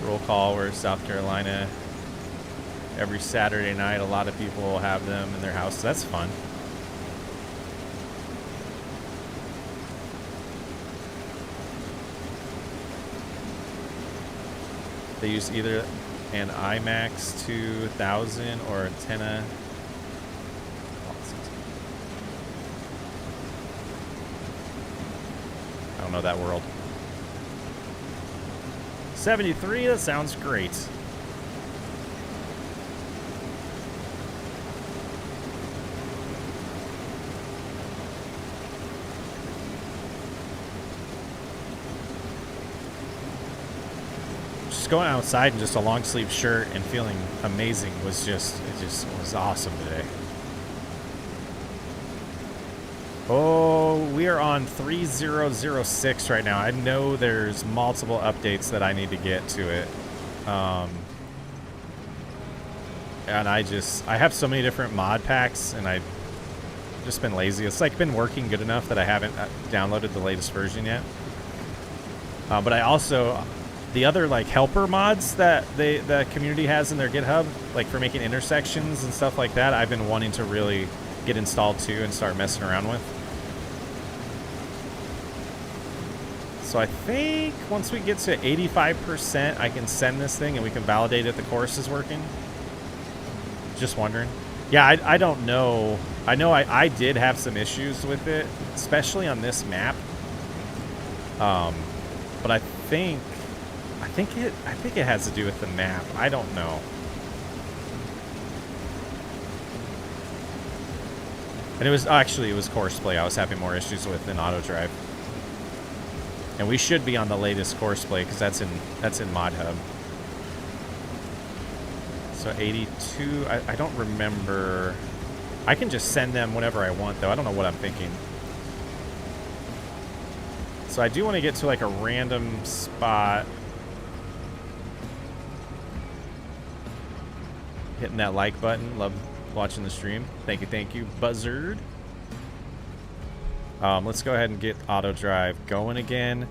[SPEAKER 1] Roll call, we're South Carolina. Every Saturday night, a lot of people will have them in their house. So that's fun. They use either an IMAX 2000 or antenna. I don't know that world. 73, that sounds great. Just going outside in just a long sleeve shirt and feeling amazing was it was awesome today. Oh, we are on 3006 right now. I know there's multiple updates that I need to get to it. And I have so many different mod packs, and I've just been lazy. It's like been working good enough that I haven't downloaded the latest version yet. But I also, the other like helper mods that the community has in their GitHub, like for making intersections and stuff like that, I've been wanting to really get installed too and start messing around with. So I think once we get to 85%, I can send this thing and we can validate if the course is working. Just wondering. Yeah, I don't know. I know I did have some issues with it, especially on this map. But I think it has to do with the map. I don't know. And it was CoursePlay I was having more issues with than AutoDrive. And we should be on the latest CoursePlay because that's in Mod Hub. So 82, I don't remember. I can just send them whenever I want though. I don't know what I'm thinking. So I do want to get to like a random spot. Hitting that like button. Love watching the stream. Thank you, Buzzard. Let's go ahead and get AutoDrive going again.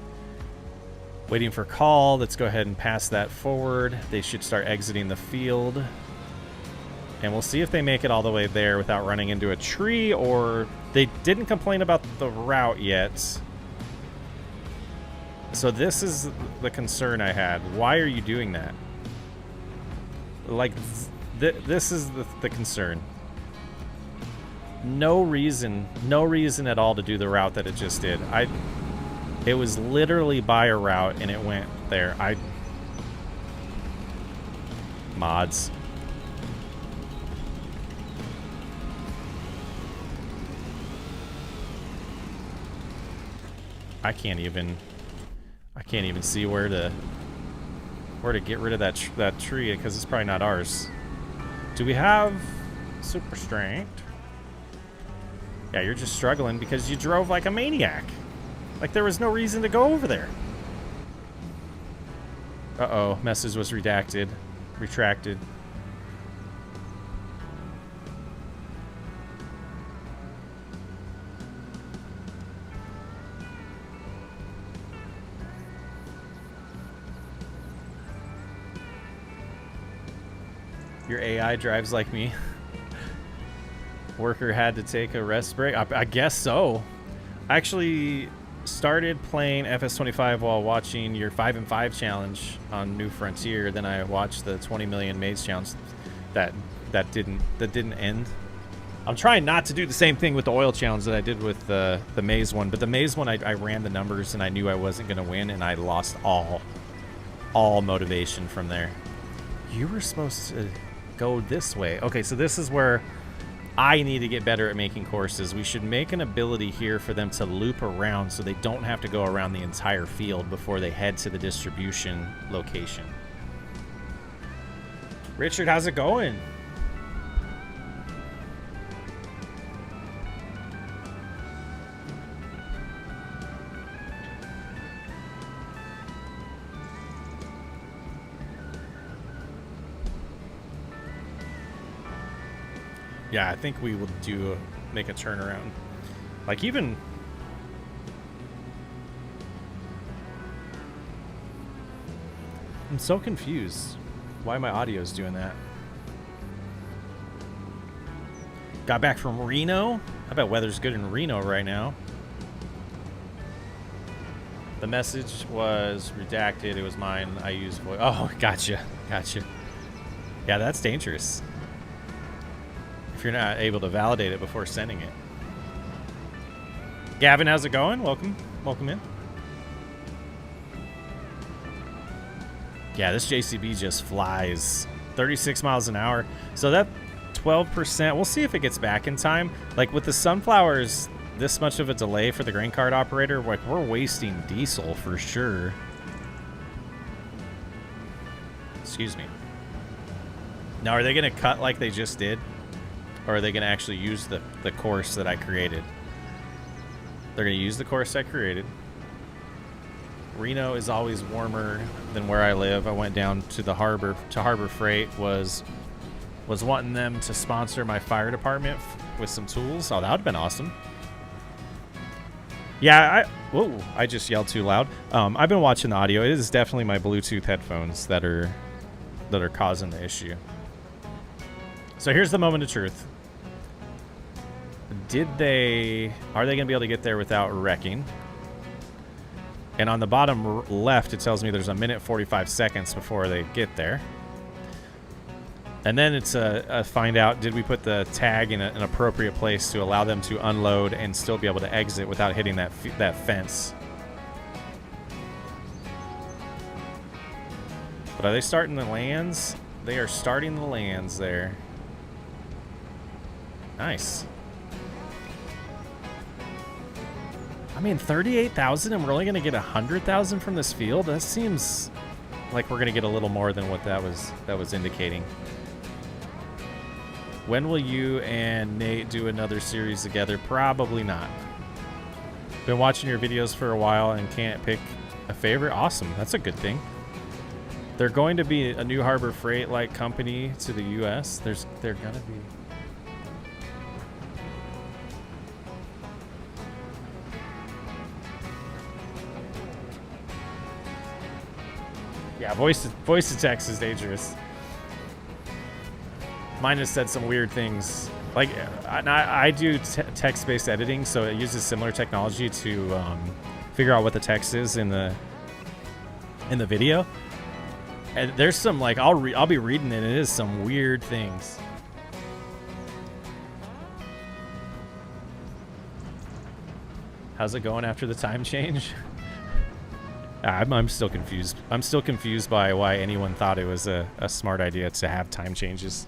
[SPEAKER 1] Waiting for call. Let's go ahead and pass that forward. They should start exiting the field. And we'll see if they make it all the way there without running into a tree, or they didn't complain about the route yet. So this is the concern I had. Why are you doing that? Like, this is the concern. No reason at all to do the route that it just did. It was literally by a route and it went there. Mods. I can't even see where to get rid of that tree because it's probably not ours. Do we have super strength? Yeah, you're just struggling because you drove like a maniac. Like there was no reason to go over there. Uh-oh, message was retracted. Your AI drives like me. Worker had to take a rest break. I guess so. I actually started playing FS25 while watching your 5 and 5 challenge on New Frontier. Then I watched the 20 million maze challenge that didn't end. I'm trying not to do the same thing with the oil challenge that I did with the maze one. But the maze one, I ran the numbers and I knew I wasn't going to win, and I lost all motivation from there. You were supposed to go this way. Okay, so this is where I need to get better at making courses. We should make an ability here for them to loop around so they don't have to go around the entire field before they head to the distribution location. Richard, how's it going? Yeah, I think we will make a turnaround. Like even... I'm so confused why my audio is doing that. Got back from Reno. I bet weather's good in Reno right now. The message was redacted. It was mine. I used voice. Oh, gotcha. Yeah, that's dangerous. If you're not able to validate it before sending it. Gavin, how's it going? Welcome in. Yeah, this JCB just flies 36 miles an hour. So that 12%, we'll see if it gets back in time. Like with the sunflowers, this much of a delay for the grain cart operator, like we're wasting diesel for sure. Excuse me. Now, are they going to cut like they just did? Or are they going to actually use the course that I created? They're going to use the course I created. Reno is always warmer than where I live. I went down to the harbor, to Harbor Freight, was wanting them to sponsor my fire department with some tools. Oh, that would have been awesome. Yeah, whoa, I just yelled too loud. I've been watching the audio. It is definitely my Bluetooth headphones that are causing the issue. So here's the moment of truth. Are they going to be able to get there without wrecking? And on the bottom left, it tells me there's a minute 45 seconds before they get there. And then it's a find out, did we put the tag in an appropriate place to allow them to unload and still be able to exit without hitting that fence? But are they starting the lands? They are starting the lands there. Nice. I mean, 38,000 and we're only going to get 100,000 from this field? That seems like we're going to get a little more than what that was indicating. When will you and Nate do another series together? Probably not. Been watching your videos for a while and can't pick a favorite. Awesome. That's a good thing. They're going to be a new Harbor Freight-like company to the U.S. They're going to be... Yeah, voice to text is dangerous. Mine has said some weird things. Like, I do text-based editing, so it uses similar technology to figure out what the text is in the video. And there's some, like, I'll be reading it, and it is some weird things. How's it going after the time change? I'm still confused. I'm still confused by why anyone thought it was a smart idea to have time changes.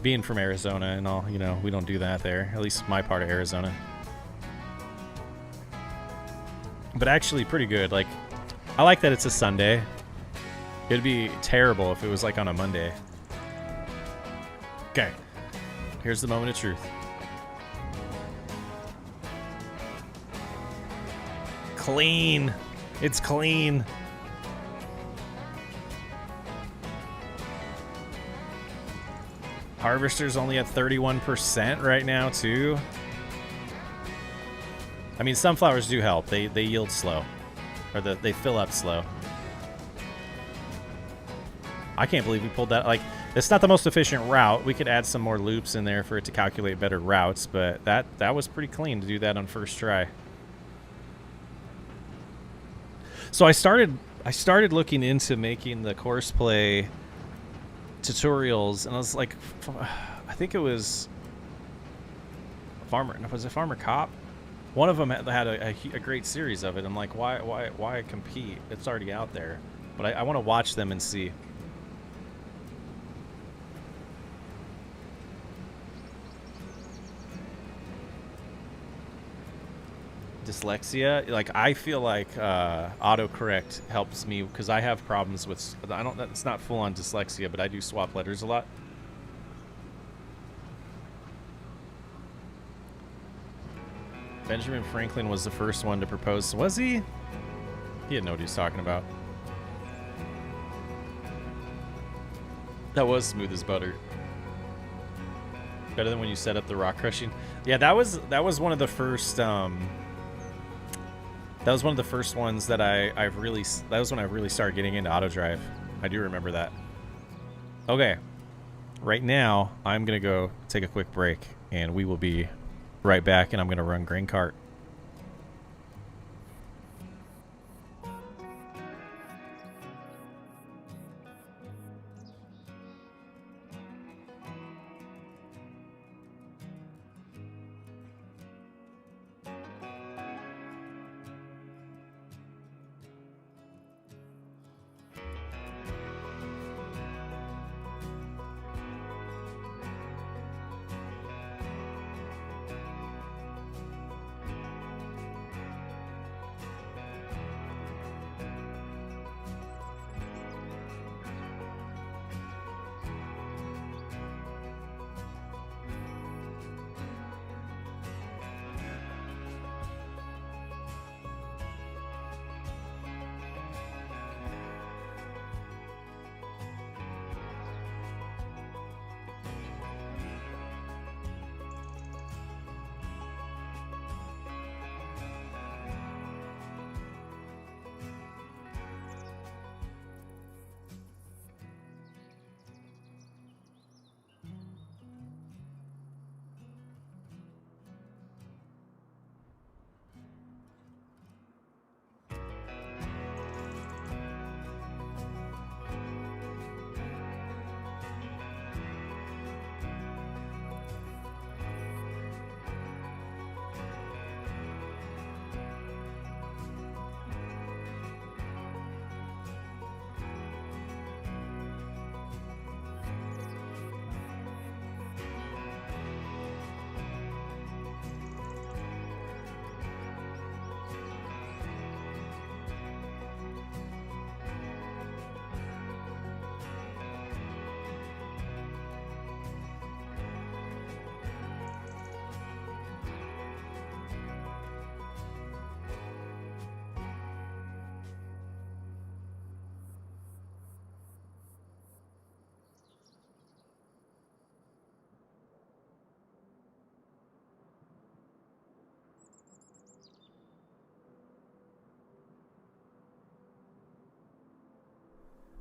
[SPEAKER 1] Being from Arizona and all, you know, we don't do that there. At least my part of Arizona. But actually pretty good. Like, I like that it's a Sunday. It'd be terrible if it was like on a Monday. Okay. Here's the moment of truth. Clean. It's clean. Harvester's only at 31% right now, too. I mean, sunflowers do help. They yield slow. Or they fill up slow. I can't believe we pulled that. Like, it's not the most efficient route. We could add some more loops in there for it to calculate better routes, but that was pretty clean to do that on first try. So I started looking into making the CoursePlay tutorials, and I was like, I think it was Farmer Cop? One of them had a great series of it. I'm like, why compete? It's already out there. But I want to watch them and see. Dyslexia, like, I feel like autocorrect helps me because I have problems with, it's not full on dyslexia, but I do swap letters a lot. Benjamin Franklin was the first one to propose. Was he? He had no idea what he was talking about. That was smooth as butter. Better than when you set up the rock crushing. Yeah, that was one of the first that was one of the first ones that that was when I really started getting into AutoDrive. I do remember that. Okay. Right now, I'm going to go take a quick break, and we will be right back, and I'm going to run grain cart.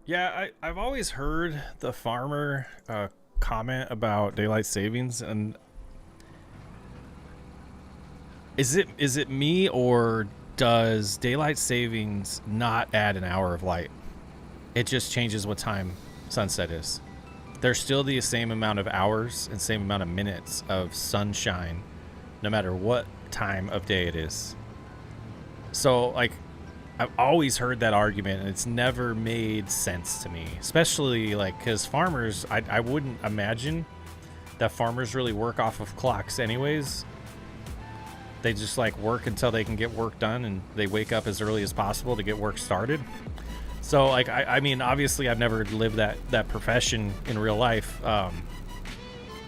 [SPEAKER 1] Yeah, I've always heard the farmer comment about daylight savings, and is it me, or does daylight savings not add an hour of light? It just changes what time sunset is. There's still the same amount of hours and same amount of minutes of sunshine, no matter what time of day it is. So, like, I've always heard that argument, and it's never made sense to me. Especially, like, because farmers, I wouldn't imagine that farmers really work off of clocks anyways. They just, like, work until they can get work done, and they wake up as early as possible to get work started. So, like, I mean, obviously I've never lived that profession in real life.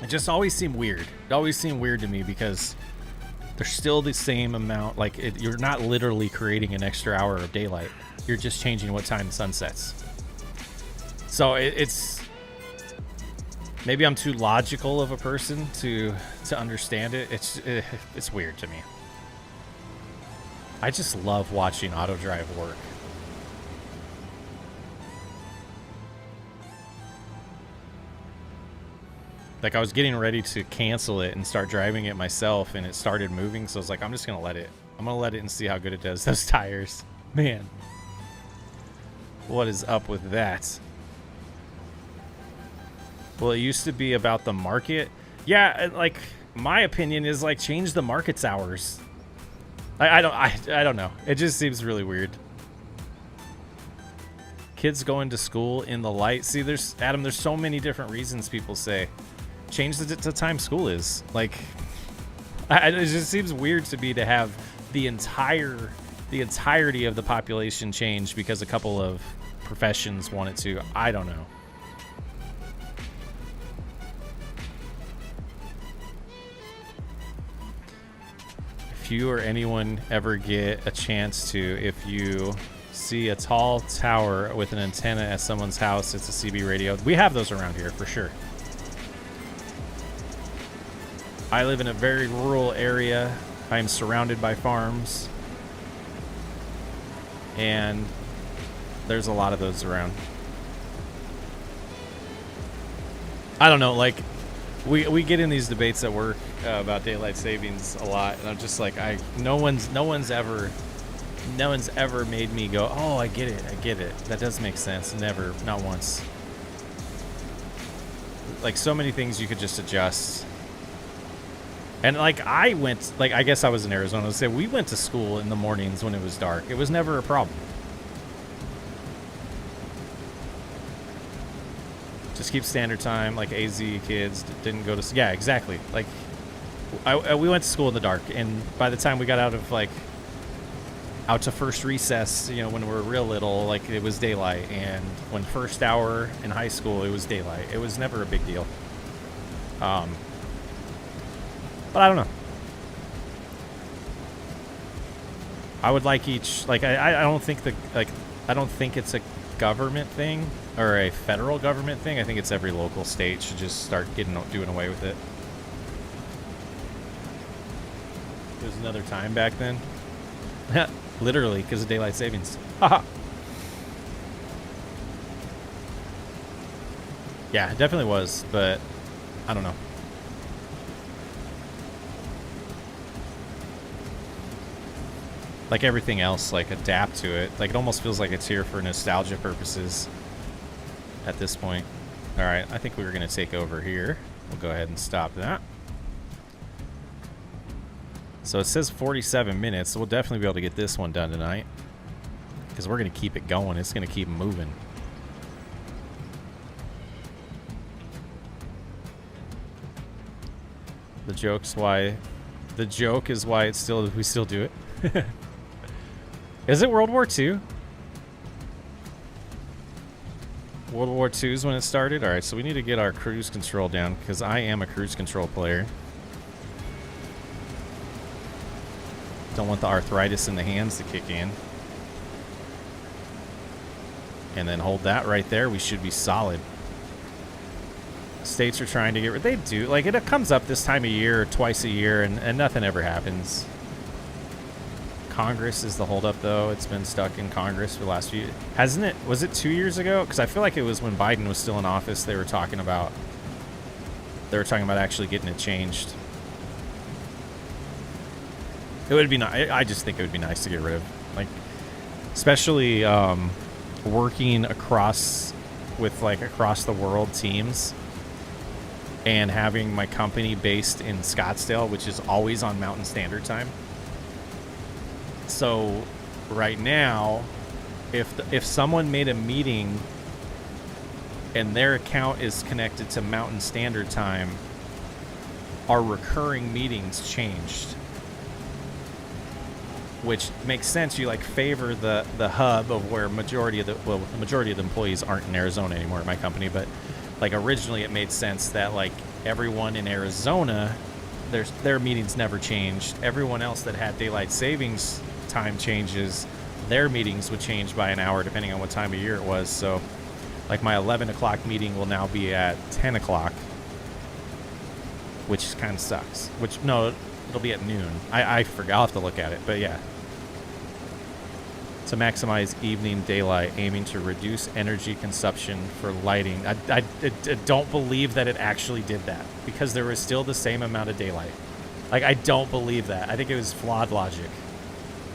[SPEAKER 1] It just always seemed weird. It always seemed weird to me because there's still the same amount. Like, you're not literally creating an extra hour of daylight. You're just changing what time the sun sets. So it's maybe I'm too logical of a person to understand it. It's weird to me. I just love watching AutoDrive work. Like, I was getting ready to cancel it and start driving it myself, and it started moving, so I was like, I'm just going to let it. I'm going to let it and see how good it does those tires. Man. What is up with that? Well, it used to be about the market. Yeah, like, my opinion is, like, change the market's hours. I don't know. It just seems really weird. Kids going to school in the light. See, Adam, there's so many different reasons people say. Change the time school is. Like, it just seems weird to me to have the entirety of the population change because a couple of professions want it to. I don't know. If you or anyone ever get a chance to, if you see a tall tower with an antenna at someone's house, it's a CB radio. We have those around here for sure. I live in a very rural area. I am surrounded by farms. And there's a lot of those around. I don't know, like, we get in these debates at work about daylight savings a lot, and I'm just like, no one's ever made me go, oh, I get it. That does make sense. Never, not once. Like, so many things you could just adjust. And, like, I guess I was in Arizona. So we went to school in the mornings when it was dark. It was never a problem. Just keep standard time. Like, AZ kids didn't go to... Yeah, exactly. Like, we went to school in the dark. And by the time we got out to first recess, you know, when we were real little, like, it was daylight. And when first hour in high school, it was daylight. It was never a big deal. But I don't know. I would like each, like, I don't think I don't think it's a government thing or a federal government thing. I think it's every local state should just start doing away with it. There's another time back then. Literally, because of daylight savings. Haha. Yeah, it definitely was, but I don't know. Like everything else, like, adapt to it. Like, it almost feels like it's here for nostalgia purposes at this point. All right, I think we're going to take over here. We'll go ahead and stop that. So it says 47 minutes, so we'll definitely be able to get this one done tonight. Because we're going to keep it going. It's going to keep moving. The joke is why we still do it. Is it World War II? World War II is when it started? Alright, so we need to get our cruise control down because I am a cruise control player. Don't want the arthritis in the hands to kick in. And then hold that right there. We should be solid. States are trying to get rid. They do. Like, it comes up this time of year, twice a year, and nothing ever happens. Congress is the holdup, though. It's been stuck in Congress for the last few... Hasn't it? Was it 2 years ago? Because I feel like it was when Biden was still in office. They were talking about actually getting it changed. It would be nice. I just think it would be nice to get rid of, like, especially working across with like across the world teams and having my company based in Scottsdale, which is always on Mountain Standard Time. So right now, if someone made a meeting and their account is connected to Mountain Standard Time, our recurring meetings changed, which makes sense. You like favor the hub of where the majority of the employees aren't in Arizona anymore at my company, but like originally it made sense that like everyone in Arizona, their meetings never changed. Everyone else that had daylight savings time changes, their meetings would change by an hour depending on what time of year it was. So like my 11 o'clock meeting will now be at 10 o'clock, which kind of sucks. Which, no, it'll be at noon. I forgot. I'll have to look at it, but yeah. To maximize evening daylight, aiming to reduce energy consumption for lighting. I don't believe that it actually did that, because there was still the same amount of daylight. Like, I don't believe that. I think it was flawed logic.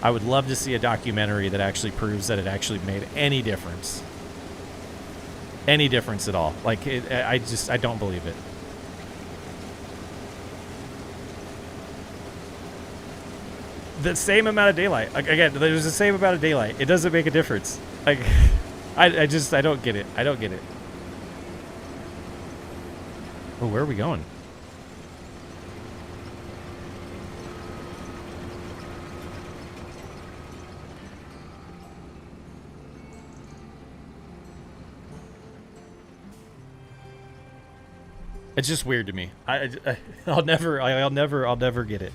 [SPEAKER 1] I would love to see a documentary that actually proves that it actually made any difference. Any difference at all. Like, I don't believe it. The same amount of daylight. Like, again, there's the same amount of daylight. It doesn't make a difference. Like, I don't get it. I don't get it. Oh, where are we going? It's just weird to me. I'll never get it.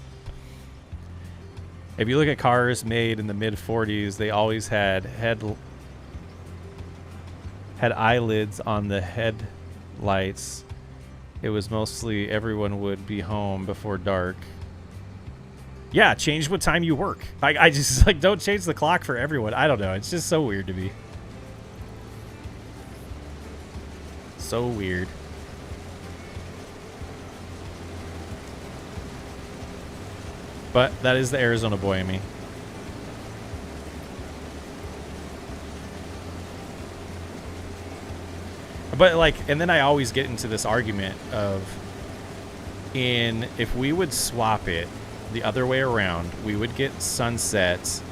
[SPEAKER 1] If you look at cars made in the mid 40s, they always had eyelids on the headlights. It was mostly everyone would be home before dark. Yeah, change what time you work. I just like, don't change the clock for everyone. I don't know. It's just so weird to me. So weird. But that is the Arizona boy in me. But like, and then I always get into this argument of, if we would swap it the other way around, we would get sunsets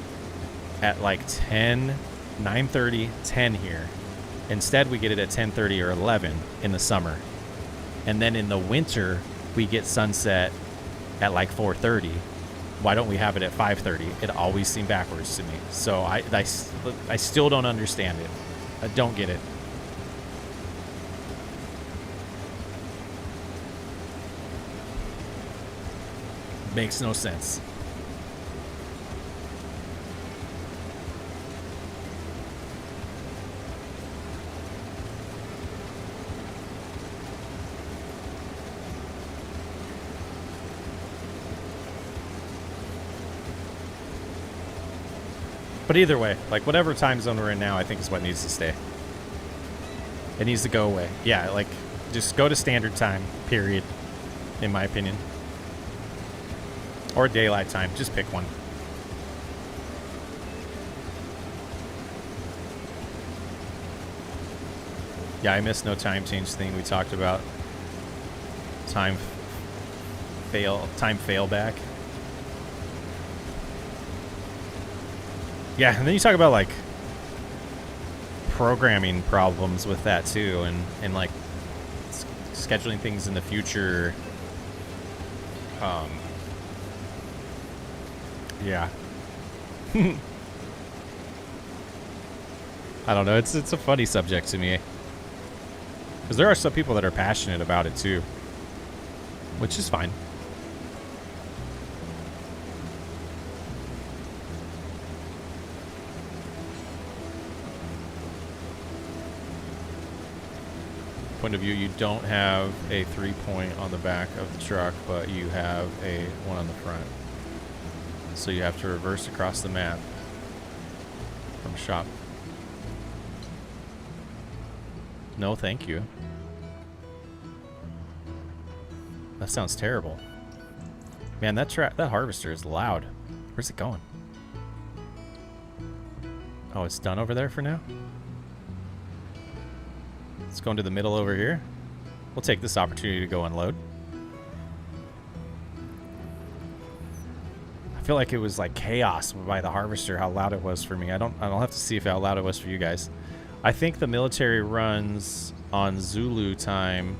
[SPEAKER 1] at like 10, 9:30, 10 here. Instead, we get it at 10:30 or 11 in the summer. And then in the winter, we get sunset at like 4:30. Why don't we have it at 5:30? It always seemed backwards to me. So I still don't understand it. I don't get it. Makes no sense. But either way, like whatever time zone we're in now, I think is what needs to stay. It needs to go away. Yeah, like just go to standard time, period, in my opinion. Or daylight time, just pick one. Yeah, I missed no time change thing we talked about. Time fail back. Yeah, and then you talk about like programming problems with that too, and like scheduling things in the future. Yeah. I don't know. It's a funny subject to me, because there are some people that are passionate about it too, which is fine. Point of view, you don't have a 3-point on the back of the truck, but you have a one on the front. So you have to reverse across the map from shop. No, thank you. That sounds terrible. Man, that harvester is loud. Where's it going? Oh, it's done over there for now? Let's go into the middle over here. We'll take this opportunity to go unload. I feel like it was like chaos by the harvester, how loud it was for me. I don't have to see if how loud it was for you guys. I think the military runs on Zulu time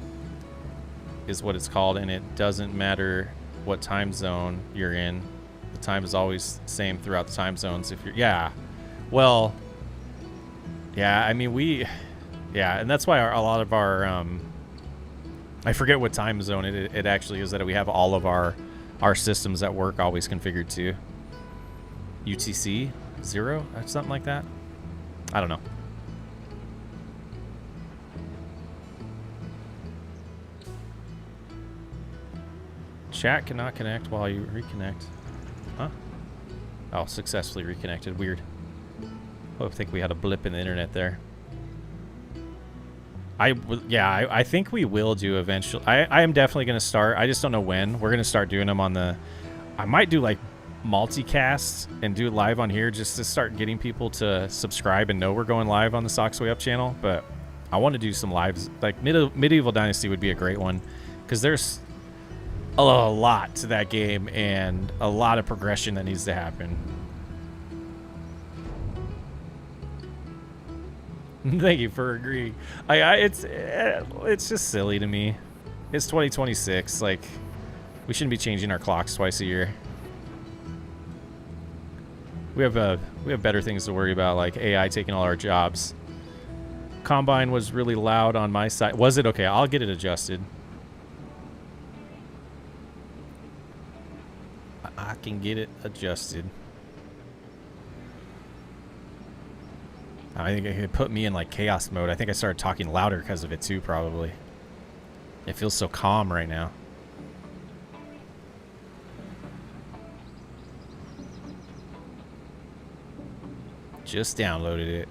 [SPEAKER 1] is what it's called, and it doesn't matter what time zone you're in. The time is always the same throughout the time zones. If you're, yeah, well, yeah, I mean, yeah, and that's why a lot of our, I forget what time zone it actually is that we have all of our systems at work always configured to. UTC 0 or something like that. I don't know. Chat cannot connect while you reconnect. Huh? Oh, successfully reconnected. Weird. I think we had a blip in the internet there. I think we will do eventually. I am definitely going to start. I just don't know when. We're going to start doing them on the... I might do like multicast and do it live on here just to start getting people to subscribe and know we're going live on the Socks Way Up channel. But I want to do some lives. Like Medieval Dynasty would be a great one because there's a lot to that game and a lot of progression that needs to happen. Thank you for agreeing. It's just silly to me. It's 2026. Like, we shouldn't be changing our clocks twice a year. We have better things to worry about, like AI taking all our jobs. Combine was really loud on my side. Was it? Okay, I'll get it adjusted. I can get it adjusted. I think it put me in like chaos mode. I think I started talking louder because of it too, probably. It feels so calm right now. Just downloaded it.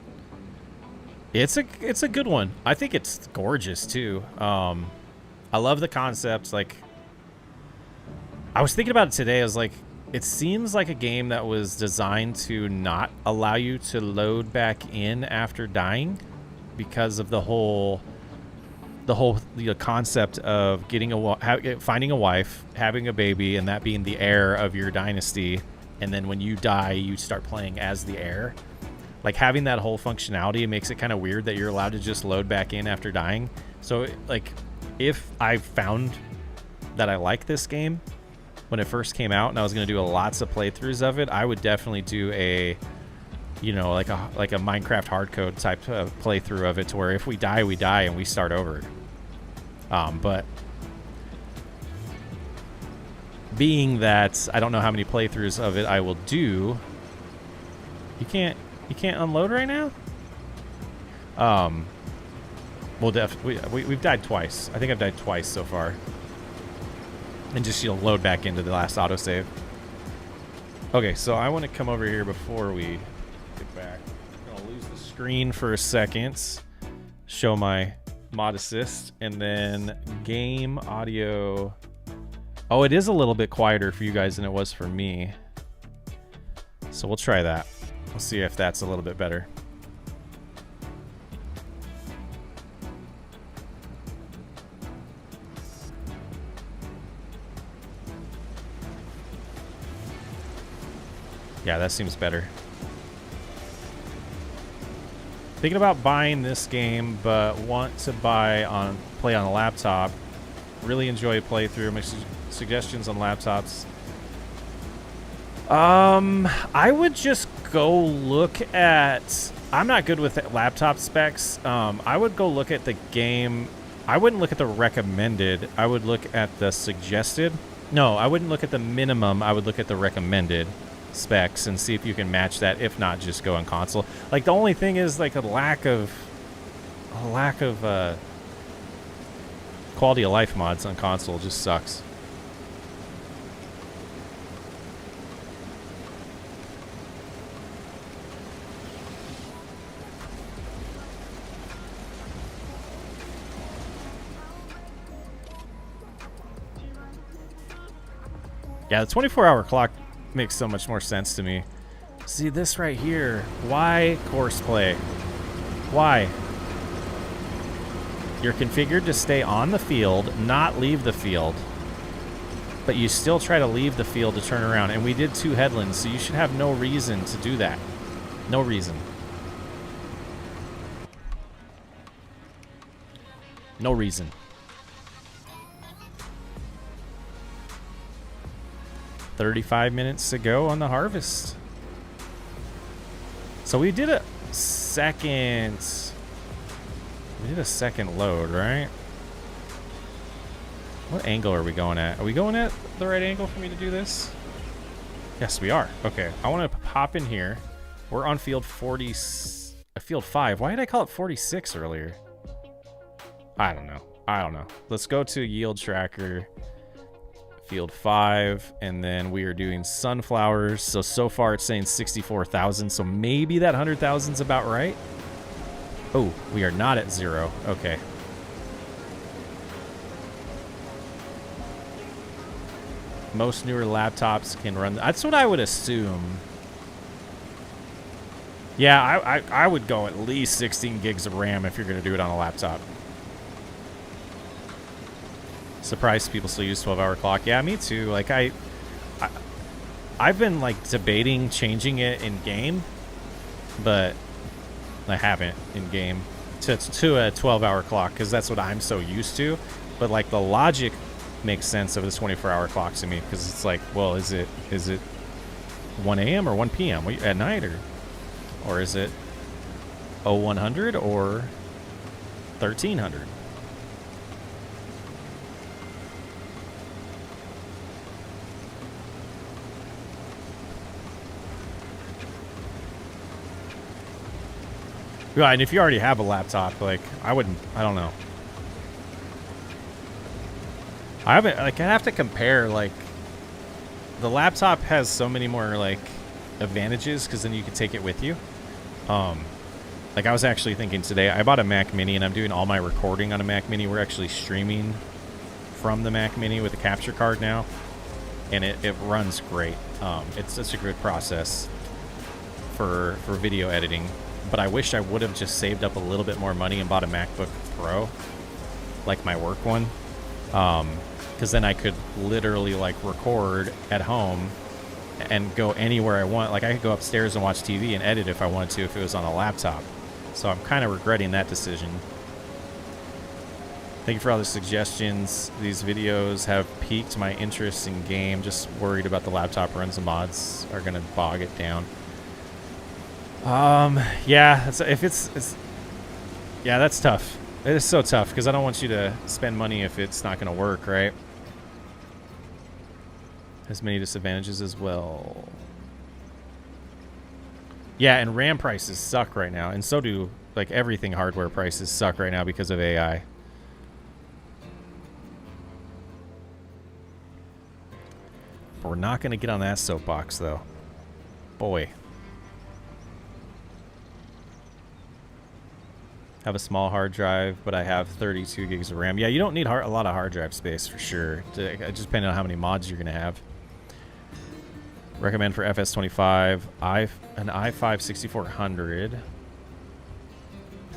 [SPEAKER 1] It's a good one. I think it's gorgeous too. I love the concepts. Like, I was thinking about it today. I was like, it seems like a game that was designed to not allow you to load back in after dying because of the whole concept of getting finding a wife, having a baby, and that being the heir of your dynasty. And then when you die, you start playing as the heir. Like, having that whole functionality, it makes it kind of weird that you're allowed to just load back in after dying. So, like, if I found that I like this game when it first came out and I was going to do lots of playthroughs of it, I would definitely do a, you know, like a Minecraft hardcode type of playthrough of it, to where if we die and we start over. But being that I don't know how many playthroughs of it I will do, you can't unload right now? We've died twice. I think I've died twice so far. And just, you'll load back into the last autosave. Okay, so I want to come over here before we get back. I'm going to lose the screen for a second. Show my mod assist. And then game audio. Oh, it is a little bit quieter for you guys than it was for me. So we'll try that. We'll see if that's a little bit better. Yeah, that seems better. Thinking about buying this game, but want to play on a laptop. Really enjoy a playthrough. My suggestions on laptops. I would just go look at... I'm not good with laptop specs. I would go look at the game. I wouldn't look at the recommended. I would look at the suggested. No, I wouldn't look at the minimum. I would look at the recommended specs and see if you can match that. If not, just go on console. Like, the only thing is like a lack of quality of life mods on console just sucks. Yeah, the 24-hour clock makes so much more sense to me. See this right here. Why CoursePlay? Why? You're configured to stay on the field, not leave the field. But you still try to leave the field to turn around. And we did 2 headlands, so you should have no reason to do that. No reason. No reason. "35 minutes to go on the harvest." So we did a second... We did a second load, right? What angle are we going at? Are we going at the right angle for me to do this? Yes, we are. Okay, I want to pop in here. We're on field 40... Field 5. Why did I call it 46 earlier? I don't know. I don't know. Let's go to yield tracker. Field 5, and then we are doing sunflowers. So far it's saying 64,000, so maybe that 100,000's about right. Oh, we are not at 0. Okay. Most newer laptops can run. That's what I would assume. Yeah, I would go at least 16 gigs of RAM if you're going to do it on a laptop. Surprised people still use 12-hour clock. Yeah, me too. Like I've been like debating changing it in game, but I haven't in game to a 12-hour clock because that's what I'm so used to. But like the logic makes sense of this 24-hour clock to me because it's like, well, is it 1 a.m. or 1 p.m. at night or is it 0100 or 1300? Yeah, and if you already have a laptop, like, I don't know. I'd have to compare, like, the laptop has so many more, like, advantages, because then you can take it with you. Like, I was actually thinking today, I bought a Mac Mini, and I'm doing all my recording on a Mac Mini. We're actually streaming from the Mac Mini with a capture card now, and it runs great. It's such a good process for video editing. But I wish I would have just saved up a little bit more money and bought a MacBook Pro, like my work one, because then I could literally like record at home and go anywhere I want. Like I could go upstairs and watch TV and edit if I wanted to if it was on a laptop. So I'm kind of regretting that decision. Thank you for all the suggestions. These videos have piqued my interest in game. Just worried about the laptop runs and mods are going to bog it down. Yeah, yeah, that's tough. It is so tough because I don't want you to spend money if it's not going to work, right? Has many disadvantages as well. Yeah, and RAM prices suck right now, and so do like everything hardware prices suck right now because of AI. But we're not going to get on that soapbox though. Boy. Have a small hard drive, but I have 32 gigs of RAM. Yeah, you don't need a lot of hard drive space for sure. Just depending on how many mods you're going to have. Recommend for FS25 an i5 6400.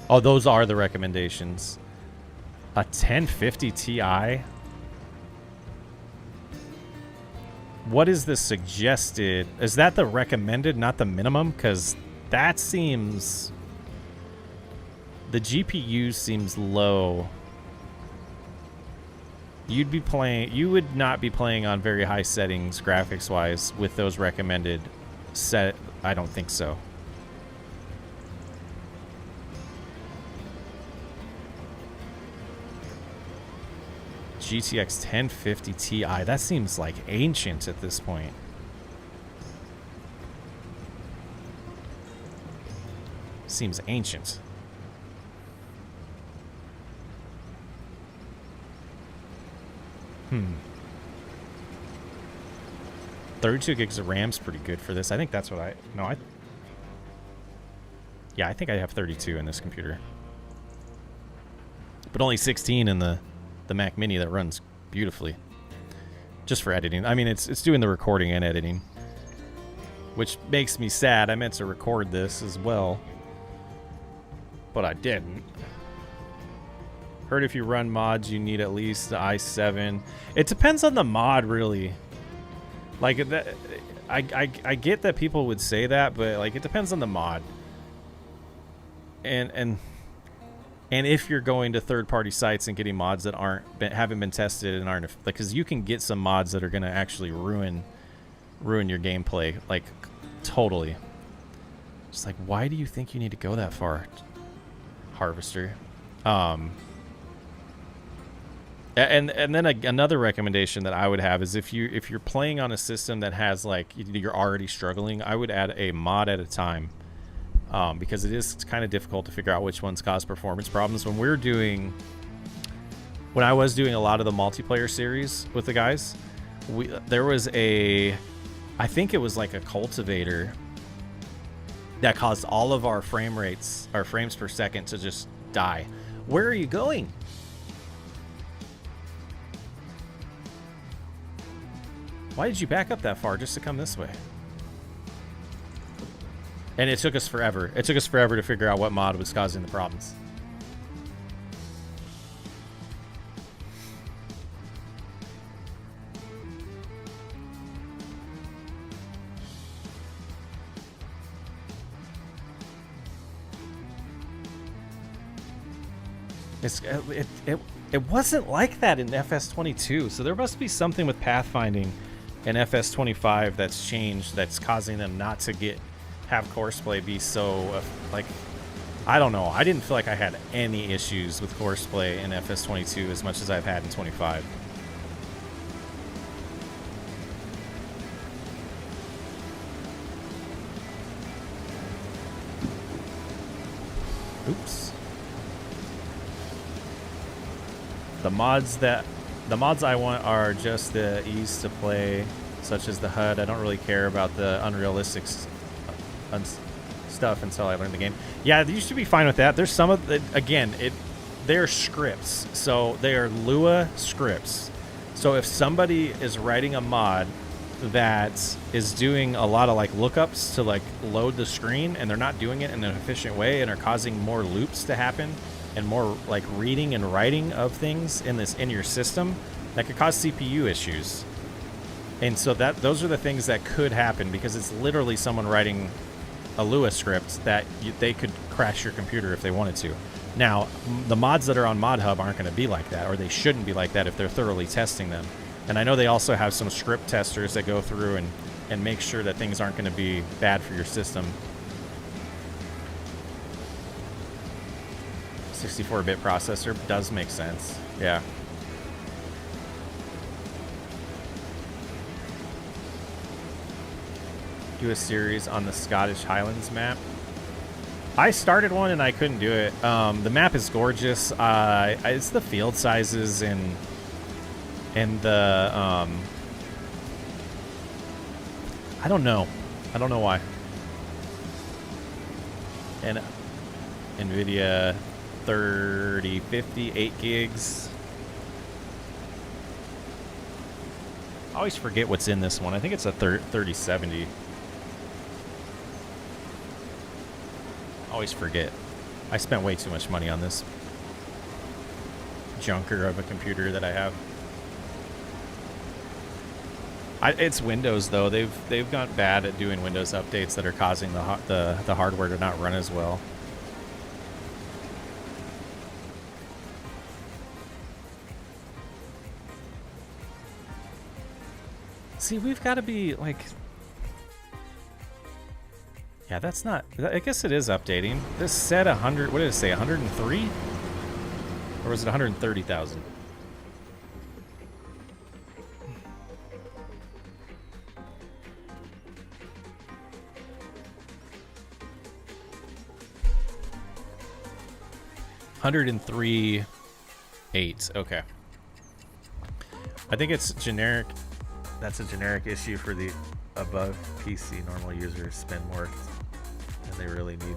[SPEAKER 1] Oh, those are the recommendations. A 1050 Ti. What is the suggested? Is that the recommended, not the minimum? Because that seems... The GPU seems low. You would not be playing on very high settings graphics-wise with those recommended set. I don't think so. GTX 1050 Ti. That seems like ancient at this point. Seems ancient. 32 gigs of RAM's pretty good for this. I think that's what yeah, I think I have 32 in this computer. But only 16 in the Mac Mini that runs beautifully. Just for editing. I mean, it's doing the recording and editing. Which makes me sad. I meant to record this as well. But I didn't. Heard if you run mods, you need at least the i7. It depends on the mod, really. Like that, I get that people would say that, but like it depends on the mod. And if you're going to third-party sites and getting mods that haven't been tested and aren't, like, because you can get some mods that are going to actually ruin your gameplay, like totally. Just like, why do you think you need to go that far, Harvester? And then another recommendation that I would have is if you're playing on a system that has, like, you're already struggling, I would add a mod at a time, because it's kind of difficult to figure out which ones cause performance problems. When I was doing a lot of the multiplayer series with the guys, there was I think it was like a cultivator that caused all of our frames per second to just die. Where are you going? Why did you back up that far just to come this way? And it took us forever. It took us forever to figure out what mod was causing the problems. It wasn't like that in FS22, so there must be something with pathfinding in FS25 that's changed, that's causing them not to have CoursePlay be so like, I don't know. I didn't feel like I had any issues with CoursePlay in FS22 as much as I've had in 25. Oops. The mods I want are just the ease to play, such as the HUD. I don't really care about the unrealistic stuff until I learn the game. Yeah, you should be fine with that. There's some of the, again, they're scripts, so they are Lua scripts. So if somebody is writing a mod that is doing a lot of like lookups to like load the screen, and they're not doing it in an efficient way and are causing more loops to happen and more like reading and writing of things in your system, that could cause CPU issues. And so those are the things that could happen, because it's literally someone writing a Lua script that they could crash your computer if they wanted to. Now, the mods that are on ModHub aren't going to be like that, or they shouldn't be like that if they're thoroughly testing them. And I know they also have some script testers that go through and make sure that things aren't going to be bad for your system. 64-bit processor does make sense. Yeah. Do a series on the Scottish Highlands map. I started one and I couldn't do it. The map is gorgeous. It's the field sizes and the I don't know why. And NVIDIA 3050, 8 gigs. I always forget what's in this one. I think it's a 3070. Always forget. I spent way too much money on this junker of a computer that I have. It's Windows though. They've got bad at doing Windows updates that are causing the hardware to not run as well. See, we've got to be like, yeah, that's not, I guess it is updating. This said 100, what did it say, 103? Or was it 130,000? $103.8. Okay. I think it's generic. That's a generic issue for the above PC. Normal users spend more than they really need.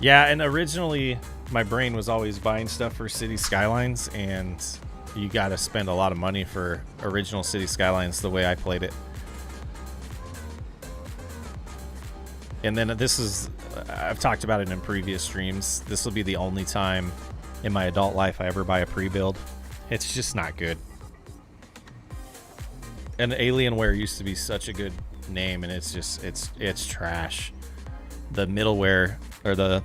[SPEAKER 1] Yeah, and originally my brain was always buying stuff for City Skylines, and you got to spend a lot of money for original City Skylines the way I played it. And then this is, I've talked about it in previous streams, this will be the only time in my adult life I ever buy a pre-build. It's just not good. And Alienware used to be such a good name, and it's just it's trash. The middleware or the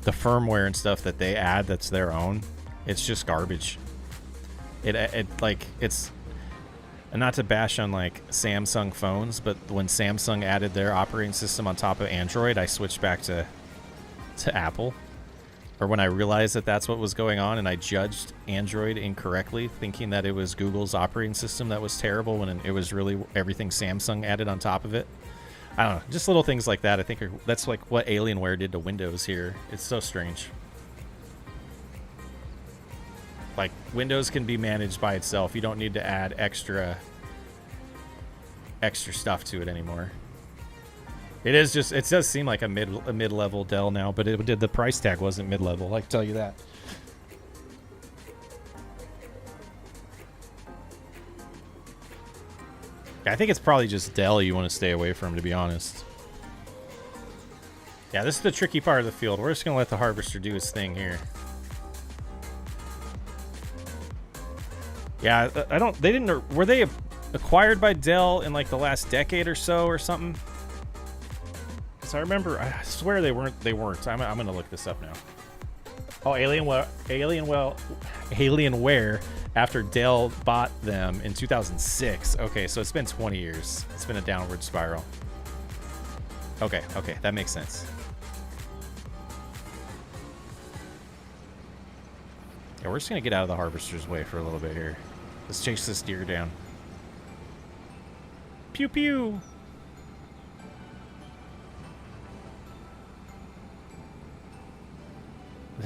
[SPEAKER 1] firmware and stuff that they add that's their own, it's just garbage. It like it's, and not to bash on like Samsung phones, but when Samsung added their operating system on top of Android, I switched back to Apple. Or when I realized that that's what was going on, and I judged Android incorrectly, thinking that it was Google's operating system that was terrible when it was really everything Samsung added on top of it. I don't know, just little things like that. I think that's like what Alienware did to Windows here. It's so strange. Like, Windows can be managed by itself. You don't need to add extra stuff to it anymore. It is just, it does seem like a mid-level Dell now, but the price tag wasn't mid-level, I can tell you that. I think it's probably just Dell you want to stay away from, to be honest. Yeah, this is the tricky part of the field. We're just going to let the harvester do his thing here. Yeah, were they acquired by Dell in like the last decade or so or something? Because I remember, I swear they weren't. I'm going to look this up now. Oh, Alienware after Dell bought them in 2006. Okay, so it's been 20 years. It's been a downward spiral. Okay, that makes sense. Yeah, we're just going to get out of the harvester's way for a little bit here. Let's chase this deer down. Pew pew!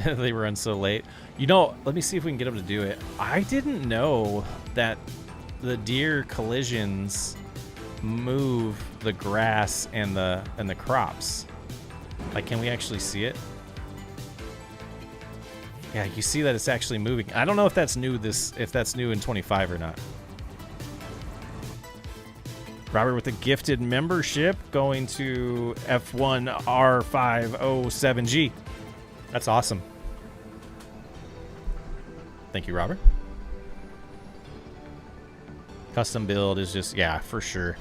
[SPEAKER 1] They run so late. You know, let me see if we can get them to do it. I didn't know that the deer collisions move the grass and the crops. Like, can we actually see it? Yeah, you see that it's actually moving. I don't know if that's new in 25 or not. Robert with a gifted membership going to F1R507G. That's awesome. Thank you, Robert. Custom build is just, yeah, for sure.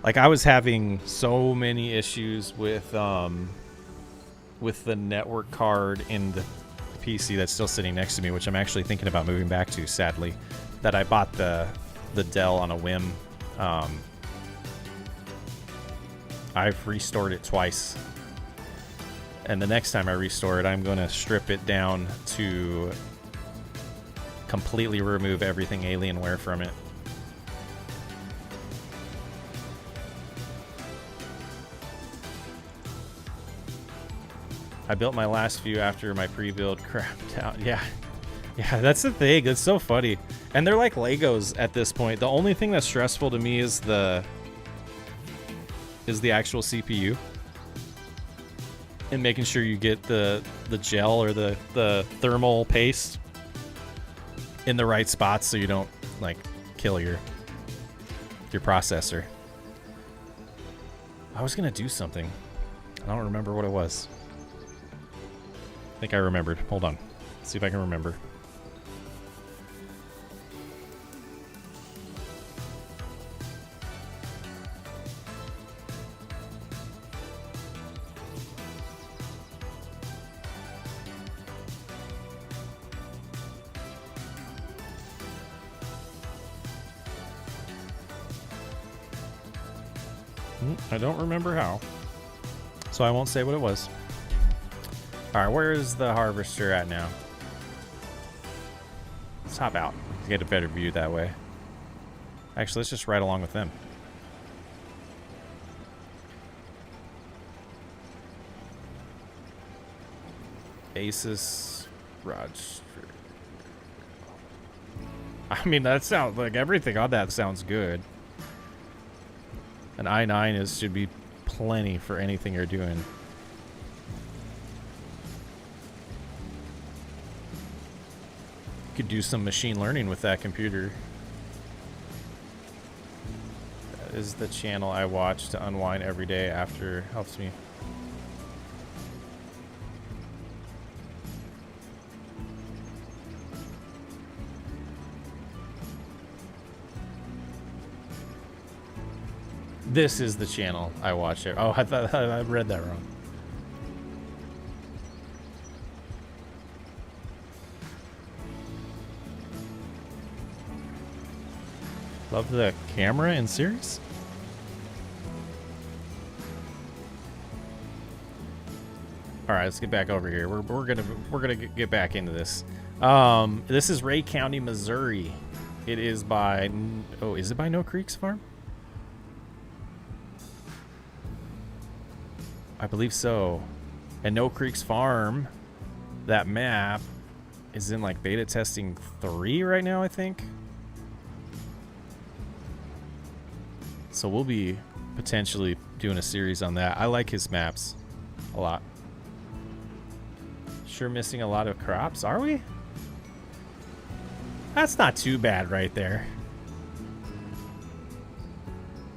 [SPEAKER 1] Like, I was having so many issues with the network card in the PC that's still sitting next to me, which I'm actually thinking about moving back to, sadly, that I bought the Dell on a whim. I've restored it twice. And the next time I restore it, I'm going to strip it down to completely remove everything Alienware from it. I built my last few after my pre-build crapped out. Yeah, that's the thing. It's so funny. And they're like Legos at this point. The only thing that's stressful to me is the actual CPU. And making sure you get the gel or the thermal paste in the right spots so you don't like kill your processor. I was gonna do something. I don't remember what it was. I think I remembered. Hold on. Let's see if I can remember. I don't remember how, so I won't say what it was. Alright, where is the harvester at now? Let's hop out to get a better view that way. Actually, let's just ride along with them. Asus Roger. I mean, that sounds like everything on that sounds good. An i9 should be plenty for anything you're doing. You could do some machine learning with that computer. That is the channel I watch to unwind every day after. Helps me. This is the channel I watch it. Oh, I thought I read that wrong. Love the camera in series. All right, let's get back over here. We're gonna get back into this. This is Ray County, Missouri. It is by, oh, is it by No Creeks Farm? I believe so. And No Creeks Farm, that map is in like beta testing 3 right now, I think. So we'll be potentially doing a series on that. I like his maps a lot. Sure missing a lot of crops, are we? That's not too bad right there.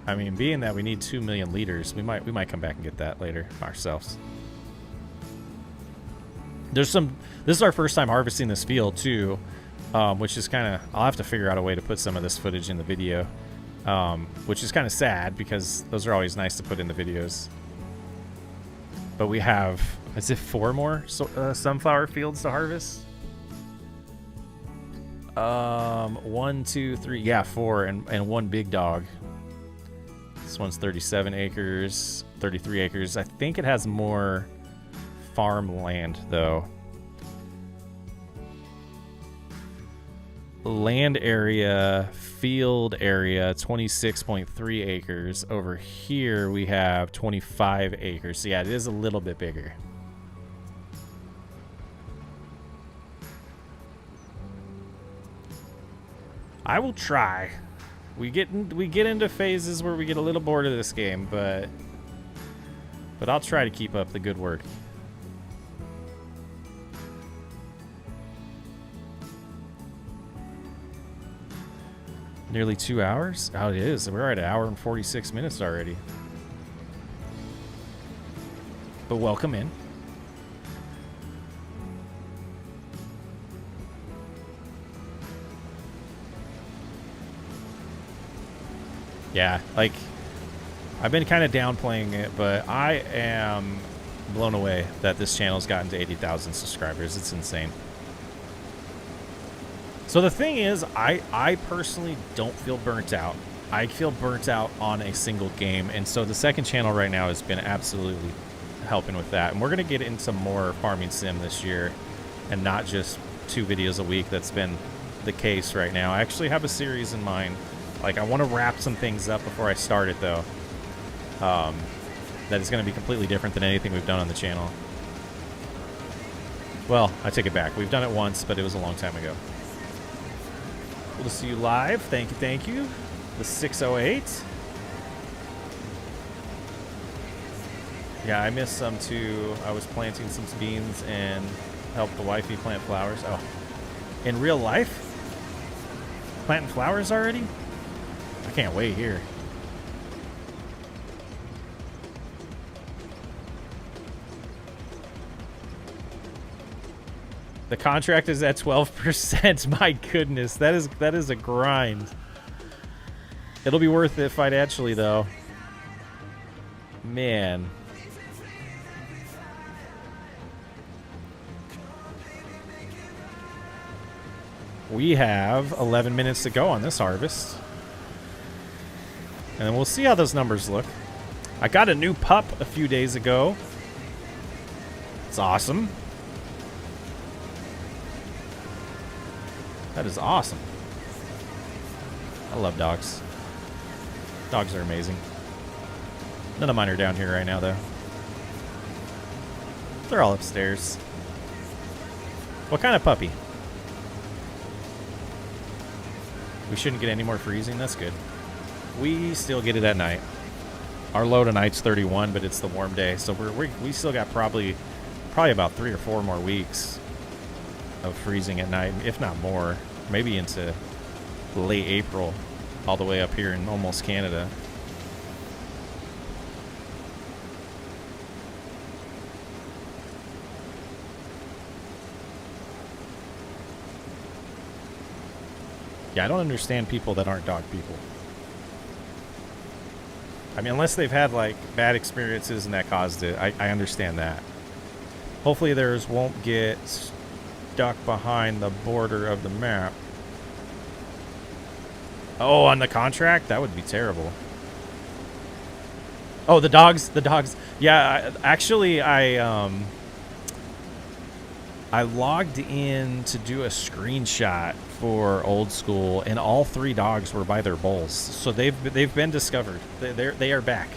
[SPEAKER 1] I mean, being that we need 2 million liters, we might come back and get that later ourselves. There's some. This is our first time harvesting this field too, which is kind of. I'll have to figure out a way to put some of this footage in the video, which is kind of sad because those are always nice to put in the videos. But we have, is it 4 more sunflower fields to harvest? 1, 2, 3, yeah, 4, and 1 big dog. This one's 37 acres, 33 acres. I think it has more farmland though. Land area, field area, 26.3 acres. Over here we have 25 acres. So yeah, it is a little bit bigger. I will try. We get into phases where we get a little bored of this game, but I'll try to keep up the good work. Nearly 2 hours? Oh, it is. We're at 1 hour and 46 minutes already. But welcome in. Yeah, like, I've been kind of downplaying it, but I am blown away that this channel's gotten to 80,000 subscribers. It's insane. So the thing is, I personally don't feel burnt out. I feel burnt out on a single game, and so the second channel right now has been absolutely helping with that. And we're going to get into more farming sim this year, and not just 2 videos a week. That's been the case right now. I actually have a series in mind. Like, I want to wrap some things up before I start it, though. That is going to be completely different than anything we've done on the channel. Well, I take it back. We've done it once, but it was a long time ago. Cool to see you live. Thank you, thank you. The 608. Yeah, I missed some, too. I was planting some beans and helped the wifey plant flowers. Oh, in real life? Planting flowers already? I can't wait here. The contract is at 12%. My goodness, that is a grind. It'll be worth it financially, though. Man. We have 11 minutes to go on this harvest. And then we'll see how those numbers look. I got a new pup a few days ago. It's awesome. That is awesome. I love dogs. Dogs are amazing. None of mine are down here right now, though. They're all upstairs. What kind of puppy? We shouldn't get any more freezing. That's good. We still get it at night. Our low tonight's 31, but it's the warm day, so we still got probably about 3 or 4 more weeks of freezing at night, if not more. Maybe into late April, all the way up here in almost Canada. Yeah, I don't understand people that aren't dog people. I mean, unless they've had like bad experiences and that caused it. I understand that. Hopefully theirs won't get stuck behind the border of the map. Oh, on the contract? That would be terrible. Oh, the dogs. Yeah, actually, I logged in to do a screenshot for Old School, and all 3 dogs were by their bowls. So they've been discovered. They are back.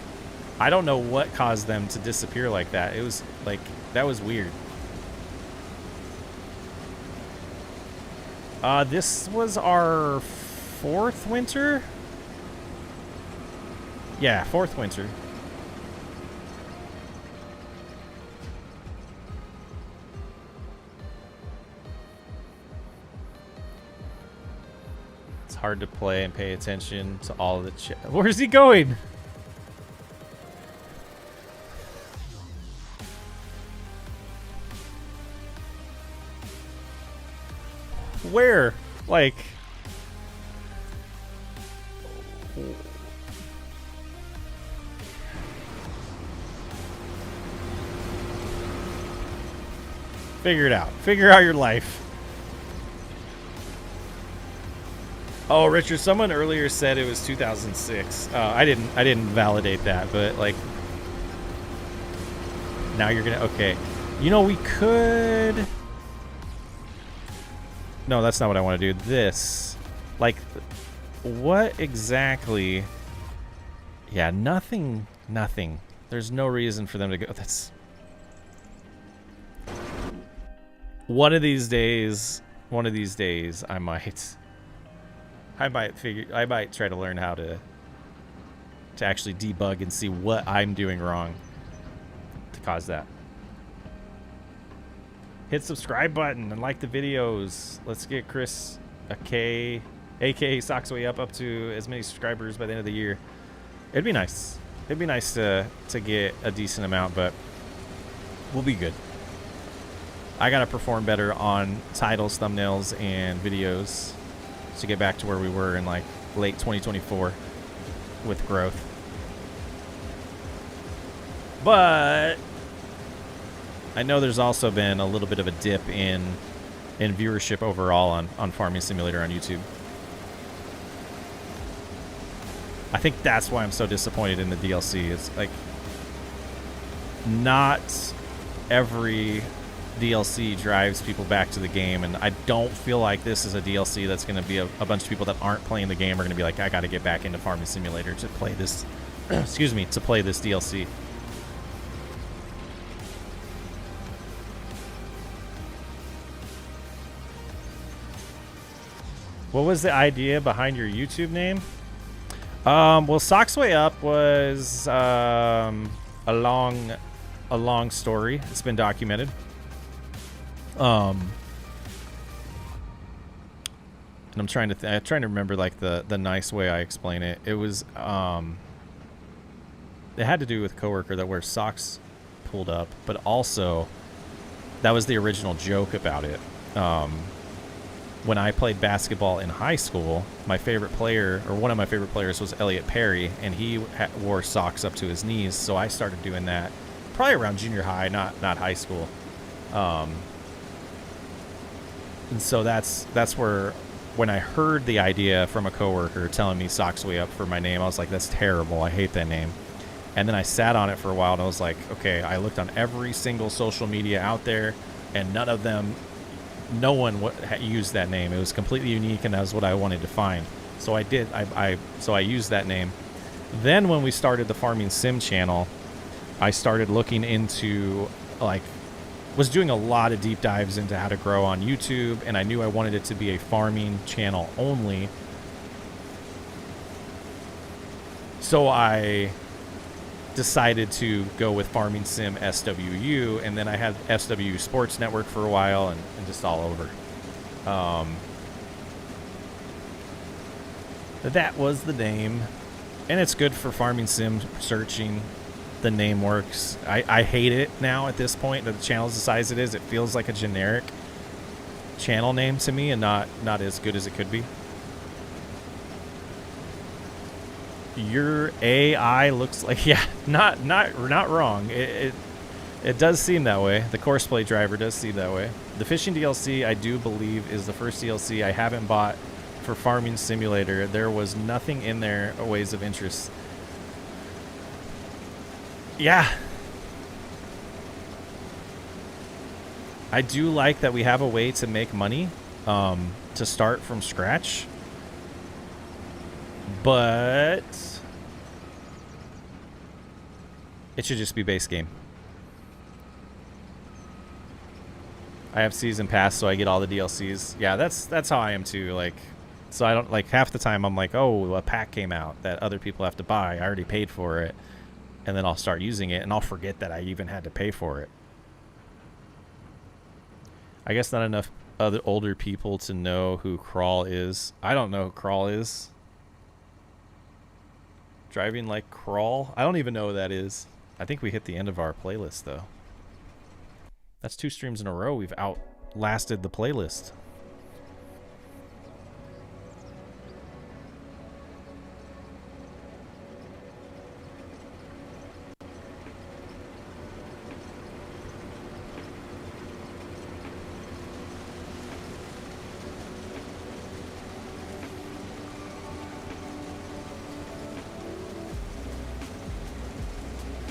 [SPEAKER 1] I don't know what caused them to disappear like that. It was like, that was weird. This was our 4th winter? Yeah, 4th winter. It's hard to play and pay attention to all of the chat. Where's he going? Where? Like... Figure it out. Figure out your life. Oh, Richard, someone earlier said it was 2006. I didn't validate that, but like... Now you're gonna... Okay. You know, we could... No, that's not what I want to do. This. Like, what exactly... Yeah, nothing. There's no reason for them to go... That's... One of these days, I might try to learn how to actually debug and see what I'm doing wrong to cause that. Hit subscribe button and like the videos. Let's get Chris aka Socksway up to as many subscribers by the end of the year. It'd be nice. It'd be nice to get a decent amount, but we'll be good. I gotta perform better on titles, thumbnails, and videos to get back to where we were in like late 2024 with growth. But I know there's also been a little bit of a dip in viewership overall on Farming Simulator on YouTube. I think that's why I'm so disappointed in the DLC. It's like not every DLC drives people back to the game, and I don't feel like this is a DLC that's going to be a bunch of people that aren't playing the game are going to be like, I got to get back into Farming Simulator to play this excuse me, to play this DLC. What was the idea behind your YouTube name? Well, Socksway Up was a long story. It's been documented. And I'm trying to remember like the nice way I explain it. It was it had to do with a coworker that wears socks pulled up, but also that was the original joke about it. When I played basketball in high school, my favorite player, or one of my favorite players, was Elliot Perry, and he wore socks up to his knees. So I started doing that probably around junior high, not high school. And so that's where, when I heard the idea from a coworker telling me Socksway Up for my name, I was like, that's terrible. I hate that name. And then I sat on it for a while, and I was like, okay, I looked on every single social media out there, and none of them, no one used that name. It was completely unique, and that was what I wanted to find. So I did. So I used that name. Then when we started the Farming Sim channel, I started looking into, like, was doing a lot of deep dives into how to grow on YouTube, and I knew I wanted it to be a farming channel only. So I decided to go with Farming Sim SWU, and then I had SWU Sports Network for a while, and just all over. That was the name, and it's good for Farming Sim searching. The name works. I hate it now at this point that the channel's the size it is. It feels like a generic channel name to me, and not as good as it could be. Your AI looks like, yeah, not wrong. It does seem that way. The CoursePlay driver does seem that way. The fishing DLC, I do believe, is the first DLC I haven't bought for Farming Simulator. There was nothing in there, ways of interest. Yeah. I do like that we have a way to make money, to start from scratch. But it should just be base game. I have season pass, so I get all the DLCs. Yeah, that's how I am too. Like, so I don't, like, half the time I'm like, oh, a pack came out that other people have to buy. I already paid for it, and then I'll start using it, and I'll forget that I even had to pay for it. I guess not enough other older people to know who Crawl is. I don't know who Crawl is. Driving like Crawl? I don't even know who that is. I think we hit the end of our playlist, though. That's 2 streams in a row. We've outlasted the playlist.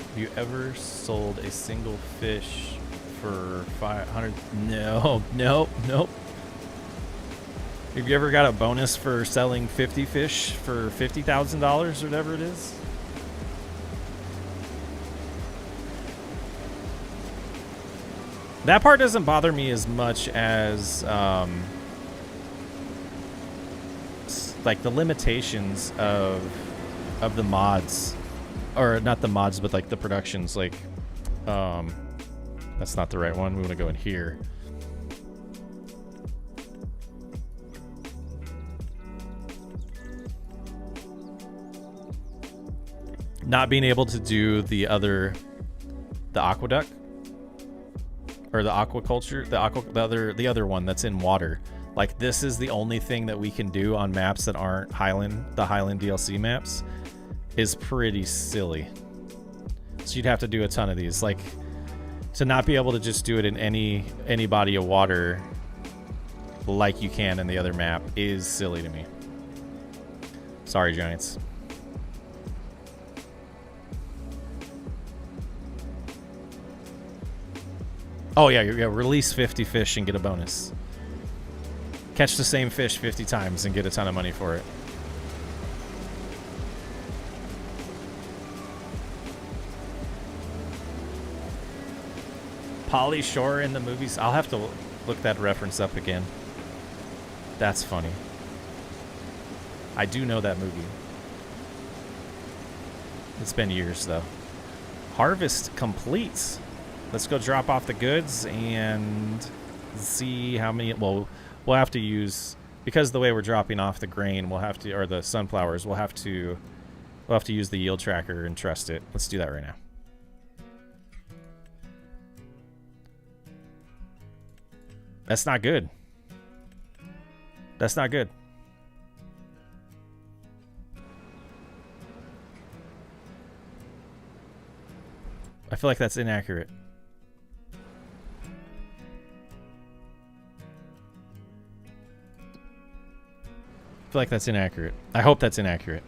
[SPEAKER 1] Have you ever sold a single fish for 500? No, nope. Have you ever got a bonus for selling 50 fish for $50,000 or whatever it is? That part doesn't bother me as much as like the limitations of the mods. Or not the mods, but like the productions. Like, that's not the right one. We want to go in here. Not being able to do the aqueduct or the aquaculture, the other one that's in water. Like, this is the only thing that we can do on maps that aren't the Highland DLC maps. Is pretty silly. So you'd have to do a ton of these. Like, to not be able to just do it in any body of water like you can in the other map is silly to me. Sorry, Giants. Oh yeah, release 50 fish and get a bonus. Catch the same fish 50 times and get a ton of money for it. Pauly Shore in the movies. I'll have to look that reference up again. That's funny. I do know that movie. It's been years, though. Harvest complete. Let's go drop off the goods and see how many... Well, we'll have to use... Because the way we're dropping off the grain, we'll have to... Or the sunflowers, we'll have to use the yield tracker and trust it. Let's do that right now. That's not good. That's not good. I feel like that's inaccurate. I feel like that's inaccurate. I hope that's inaccurate.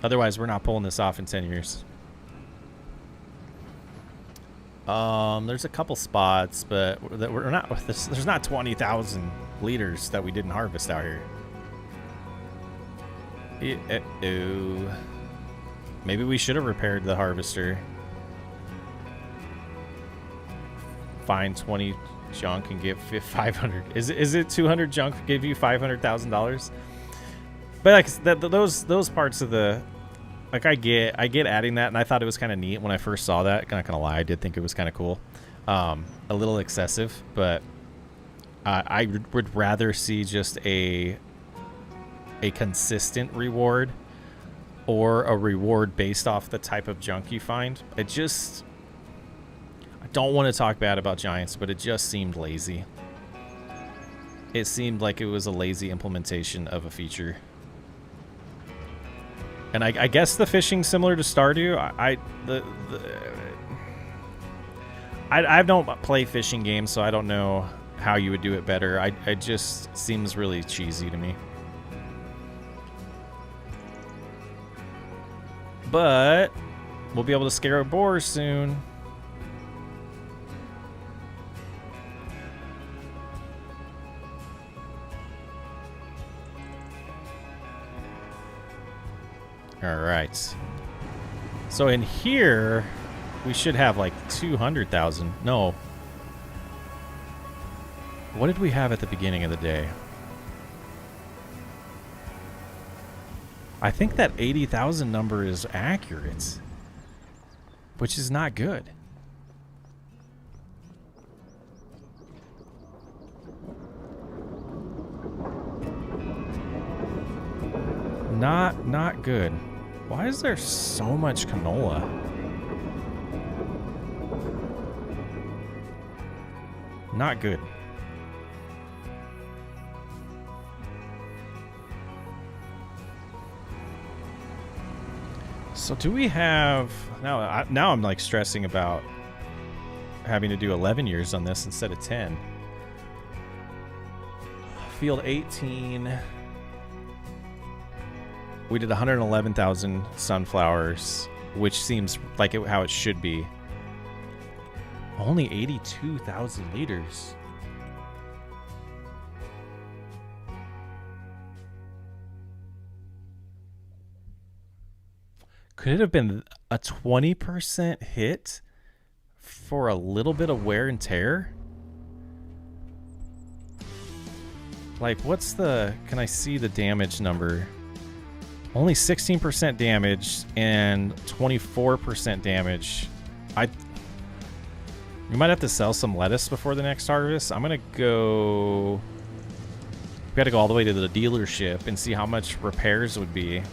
[SPEAKER 1] Otherwise, we're not pulling this off in 10 years. There's a couple spots, but that we're not. There's not 20,000 liters that we didn't harvest out here. Maybe we should have repaired the harvester. Find 20 junk and give 500. Is it 200 junk give you $500,000? But like those parts of the. Like I get adding that, and I thought it was kind of neat when I first saw that. Not gonna lie, I did think it was kind of cool. A little excessive, but I would rather see just a consistent reward or a reward based off the type of junk you find. I don't want to talk bad about Giants, but it just seemed lazy. It seemed like it was a lazy implementation of a feature. And I guess the fishing's similar to Stardew. I don't play fishing games, so I don't know how you would do it better. It just seems really cheesy to me. But we'll be able to scare a boar soon. All right. So in here, we should have like 200,000. No. What did we have at the beginning of the day? I think that 80,000 number is accurate, which is not good. Not good. Why is there so much canola? Not good. So do we have now I'm like stressing about having to do 11 years on this instead of 10. Field 18. We did 111,000 sunflowers, which seems like how it should be. Only 82,000 liters. Could it have been a 20% hit for a little bit of wear and tear? Like, what's the... Can I see the damage number? Only 16% damage and 24% damage. We might have to sell some lettuce before the next harvest. I'm gonna go... We gotta go all the way to the dealership and see how much repairs would be.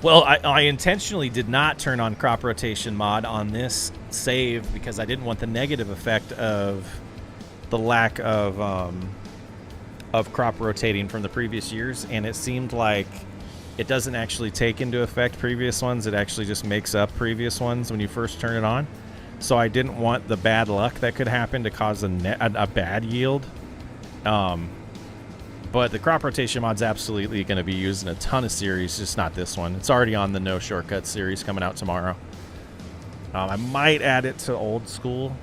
[SPEAKER 1] Well, I intentionally did not turn on crop rotation mod on this save because I didn't want the negative effect of the lack of crop rotating from the previous years, and it seemed like it doesn't actually take into effect previous ones. It actually just makes up previous ones when you first turn it on. So I didn't want the bad luck that could happen to cause a bad yield. But the crop rotation mod's absolutely going to be used in a ton of series, just not this one. It's already on the No Shortcut series coming out tomorrow. I might add it to Old School.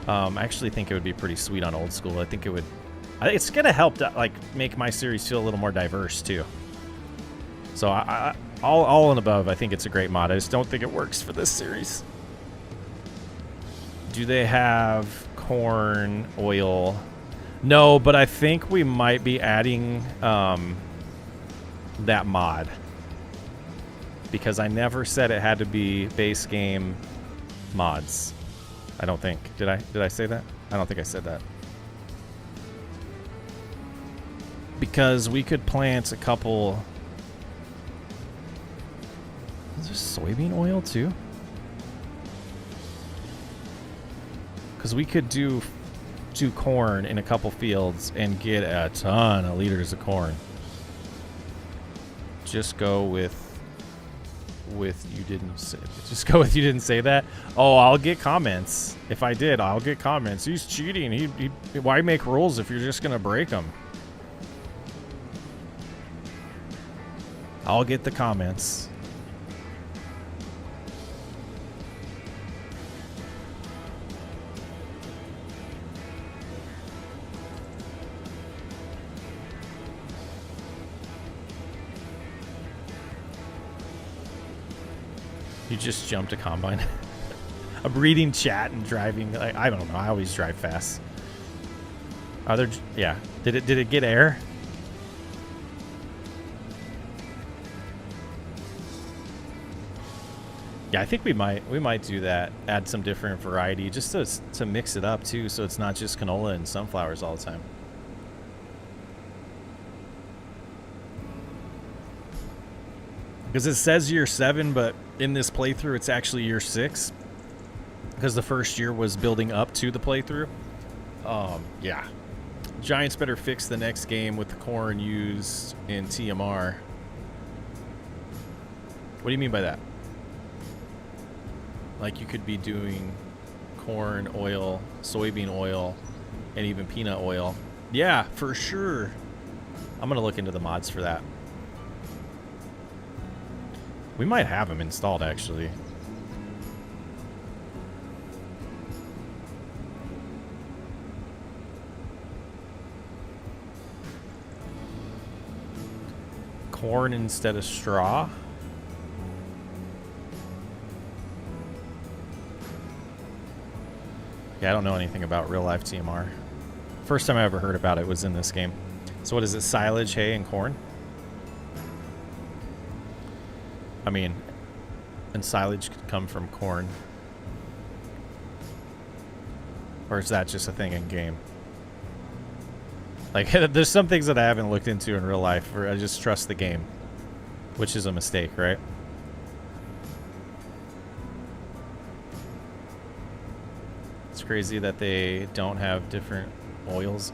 [SPEAKER 1] I actually think it would be pretty sweet on Old School. I think it's going to help to, like, make my series feel a little more diverse too. So all and above, I think it's a great mod. I just don't think it works for this series. Do they have corn oil? No, but I think we might be adding that mod, because I never said it had to be base game mods. I don't think. Did I say that? I don't think I said that. Because we could plant a couple... Is there soybean oil too? Because we could do corn in a couple fields and get a ton of liters of corn. Just go with you didn't say. Just go with you didn't say that. Oh, I'll get comments. If I did, I'll get comments. He's cheating. He why make rules if you're just gonna break them? I'll get the comments. You just jumped a combine. I'm reading chat and driving. Like, I don't know. I always drive fast. Yeah. Did it get air? Yeah, I think we might do that. Add some different variety just to mix it up too, so it's not just canola and sunflowers all the time. Because it says year 7, but in this playthrough, it's actually year 6. Because the first year was building up to the playthrough. Yeah. Giants better fix the next game with the corn used in TMR. What do you mean by that? Like you could be doing corn oil, soybean oil, and even peanut oil. Yeah, for sure. I'm going to look into the mods for that. We might have them installed, actually. Corn instead of straw. Yeah, I don't know anything about real life TMR. First time I ever heard about it was in this game. So what is it? Silage, hay, and corn? I mean, and silage could come from corn. Or is that just a thing in game? Like, there's some things that I haven't looked into in real life where I just trust the game, which is a mistake, right? It's crazy that they don't have different oils.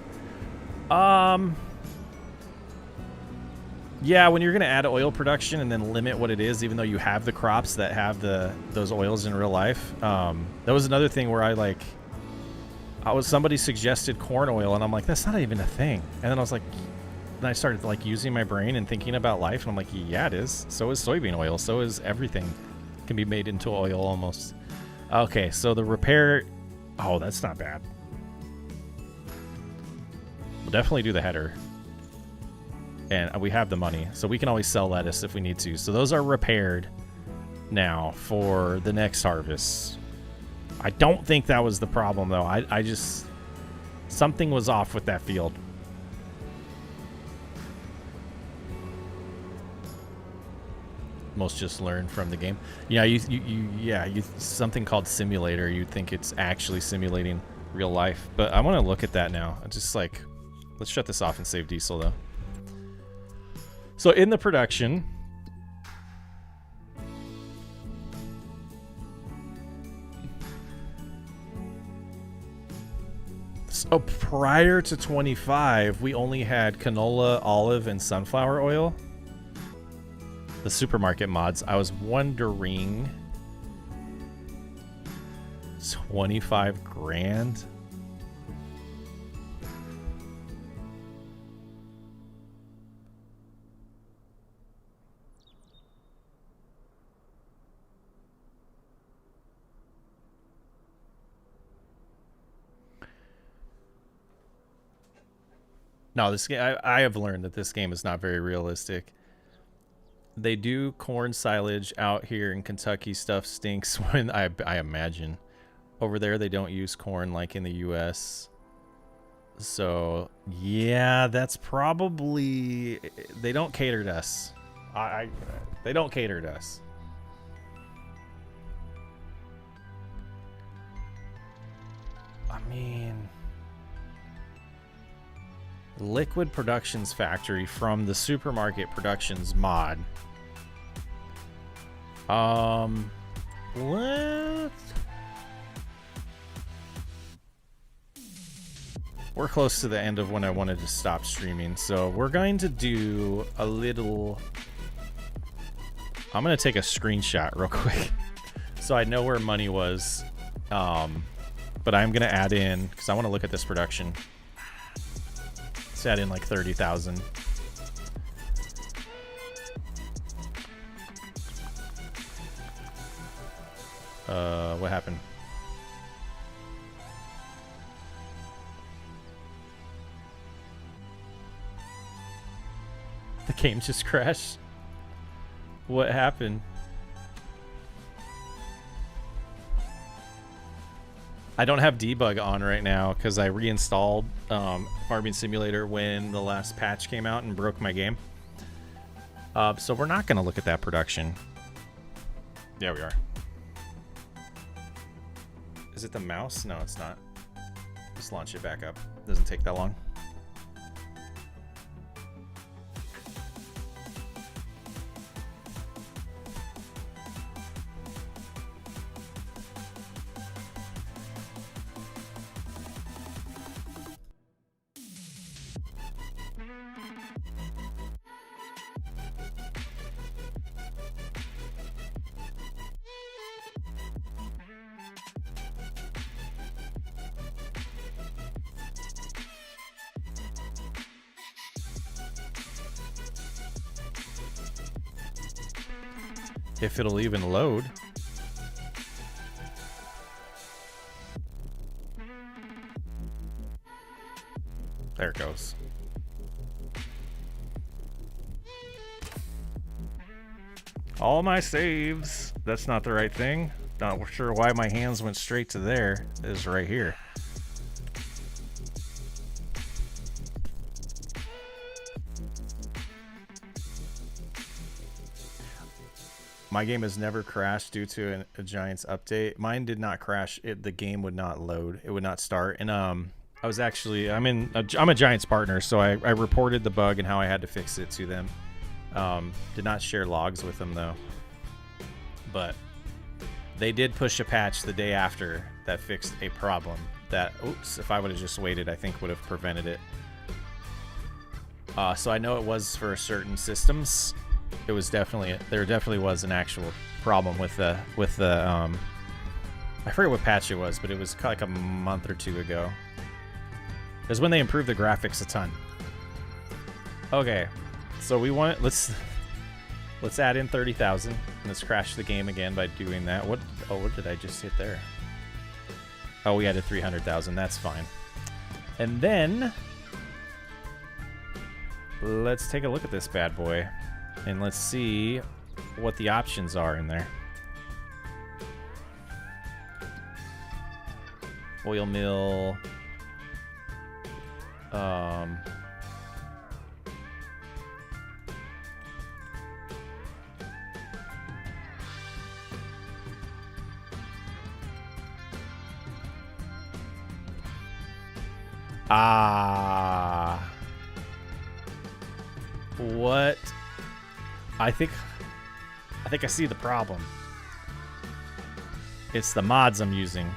[SPEAKER 1] Yeah, when you're going to add oil production and then limit what it is, even though you have the crops that have those oils in real life. That was another thing where somebody suggested corn oil, and I'm like, that's not even a thing. And then I was like, then I started like using my brain and thinking about life, and I'm like, yeah, it is. So is soybean oil. So is everything. Can be made into oil almost. Okay, so the repair. Oh, that's not bad. We'll definitely do the header. And we have the money, so we can always sell lettuce if we need to. So those are repaired now for the next harvest. I don't think that was the problem, though. I just... Something was off with that field. Most just learn from the game. Yeah, something called simulator. You'd think it's actually simulating real life. But I want to look at that now. Just like... Let's shut this off and save diesel, though. So in the production, so prior to 25, we only had canola, olive, and sunflower oil. The supermarket mods. I was wondering, 25 grand? No, this game, I have learned that this game is not very realistic. They do corn silage out here in Kentucky. Stuff stinks when I imagine. Over there, they don't use corn like in the U.S. So, yeah, that's probably... They don't cater to us. They don't cater to us. I mean... Liquid Productions Factory from the Supermarket Productions mod. What? We're close to the end of when I wanted to stop streaming, so we're going to do a little... I'm going to take a screenshot real quick so I know where money was. But I'm going to add in, because I want to look at this production. Let's add in like 30,000. What happened? The game just crashed. What happened? I don't have debug on right now because I reinstalled Farming Simulator when the last patch came out and broke my game. So we're not going to look at that production. Yeah, we are. Is it the mouse? No, it's not. Just launch it back up. Doesn't take that long. If it'll even load. There it goes. All my saves. That's not the right thing. Not sure why my hands went straight to there. It is right here. My game has never crashed due to a Giants update. Mine did not crash. The game would not load. It would not start. And I'm a Giants partner, so I reported the bug and how I had to fix it to them. Did not share logs with them though. But they did push a patch the day after that fixed a problem that, oops, if I would have just waited, I think would have prevented it. So I know it was for certain systems. It was there definitely was an actual problem with the I forget what patch it was, but it was like a month or two ago. It was when they improved the graphics a ton. Okay, so we want it. Let's add in 30,000. Let's crash the game again by doing that. What did I just hit there? Oh, we added 300,000. That's fine. And then let's take a look at this bad boy. And let's see what the options are in there. Oil mill. What? I think I see the problem. It's the mods I'm using.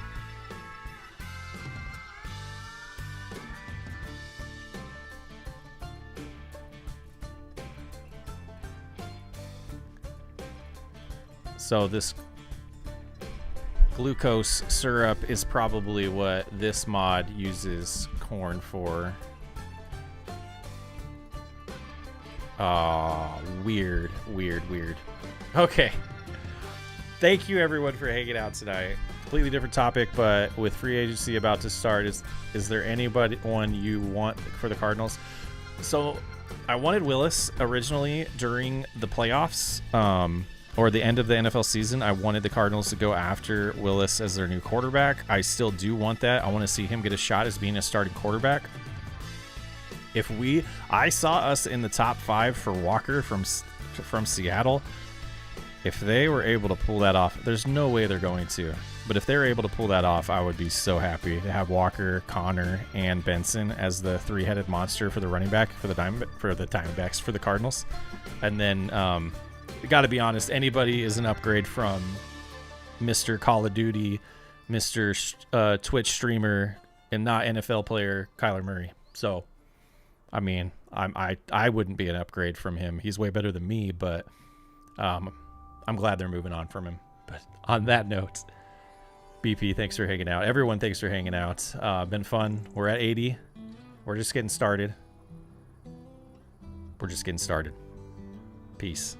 [SPEAKER 1] So this glucose syrup is probably what this mod uses corn for. Oh, weird. Okay. Thank you everyone for hanging out tonight. Completely different topic, but with free agency about to start, is there anyone you want for the Cardinals? So I wanted Willis originally during the playoffs, or the end of the NFL season. I wanted the Cardinals to go after Willis as their new quarterback. I still do want that. I want to see him get a shot as being a starting quarterback. I saw us in the top 5 for Walker from Seattle. If they were able to pull that off, there's no way they're going to. But if they're able to pull that off, I would be so happy to have Walker, Connor, and Benson as the three-headed monster for the running back for the Diamondbacks for the Cardinals. And then, got to be honest, anybody is an upgrade from Mr. Call of Duty, Mr. Twitch streamer, and not NFL player Kyler Murray. So, I mean, I wouldn't be an upgrade from him. He's way better than me, but I'm glad they're moving on from him. But on that note, BP, thanks for hanging out. Everyone, thanks for hanging out. Been fun. We're at 80. We're just getting started. Peace.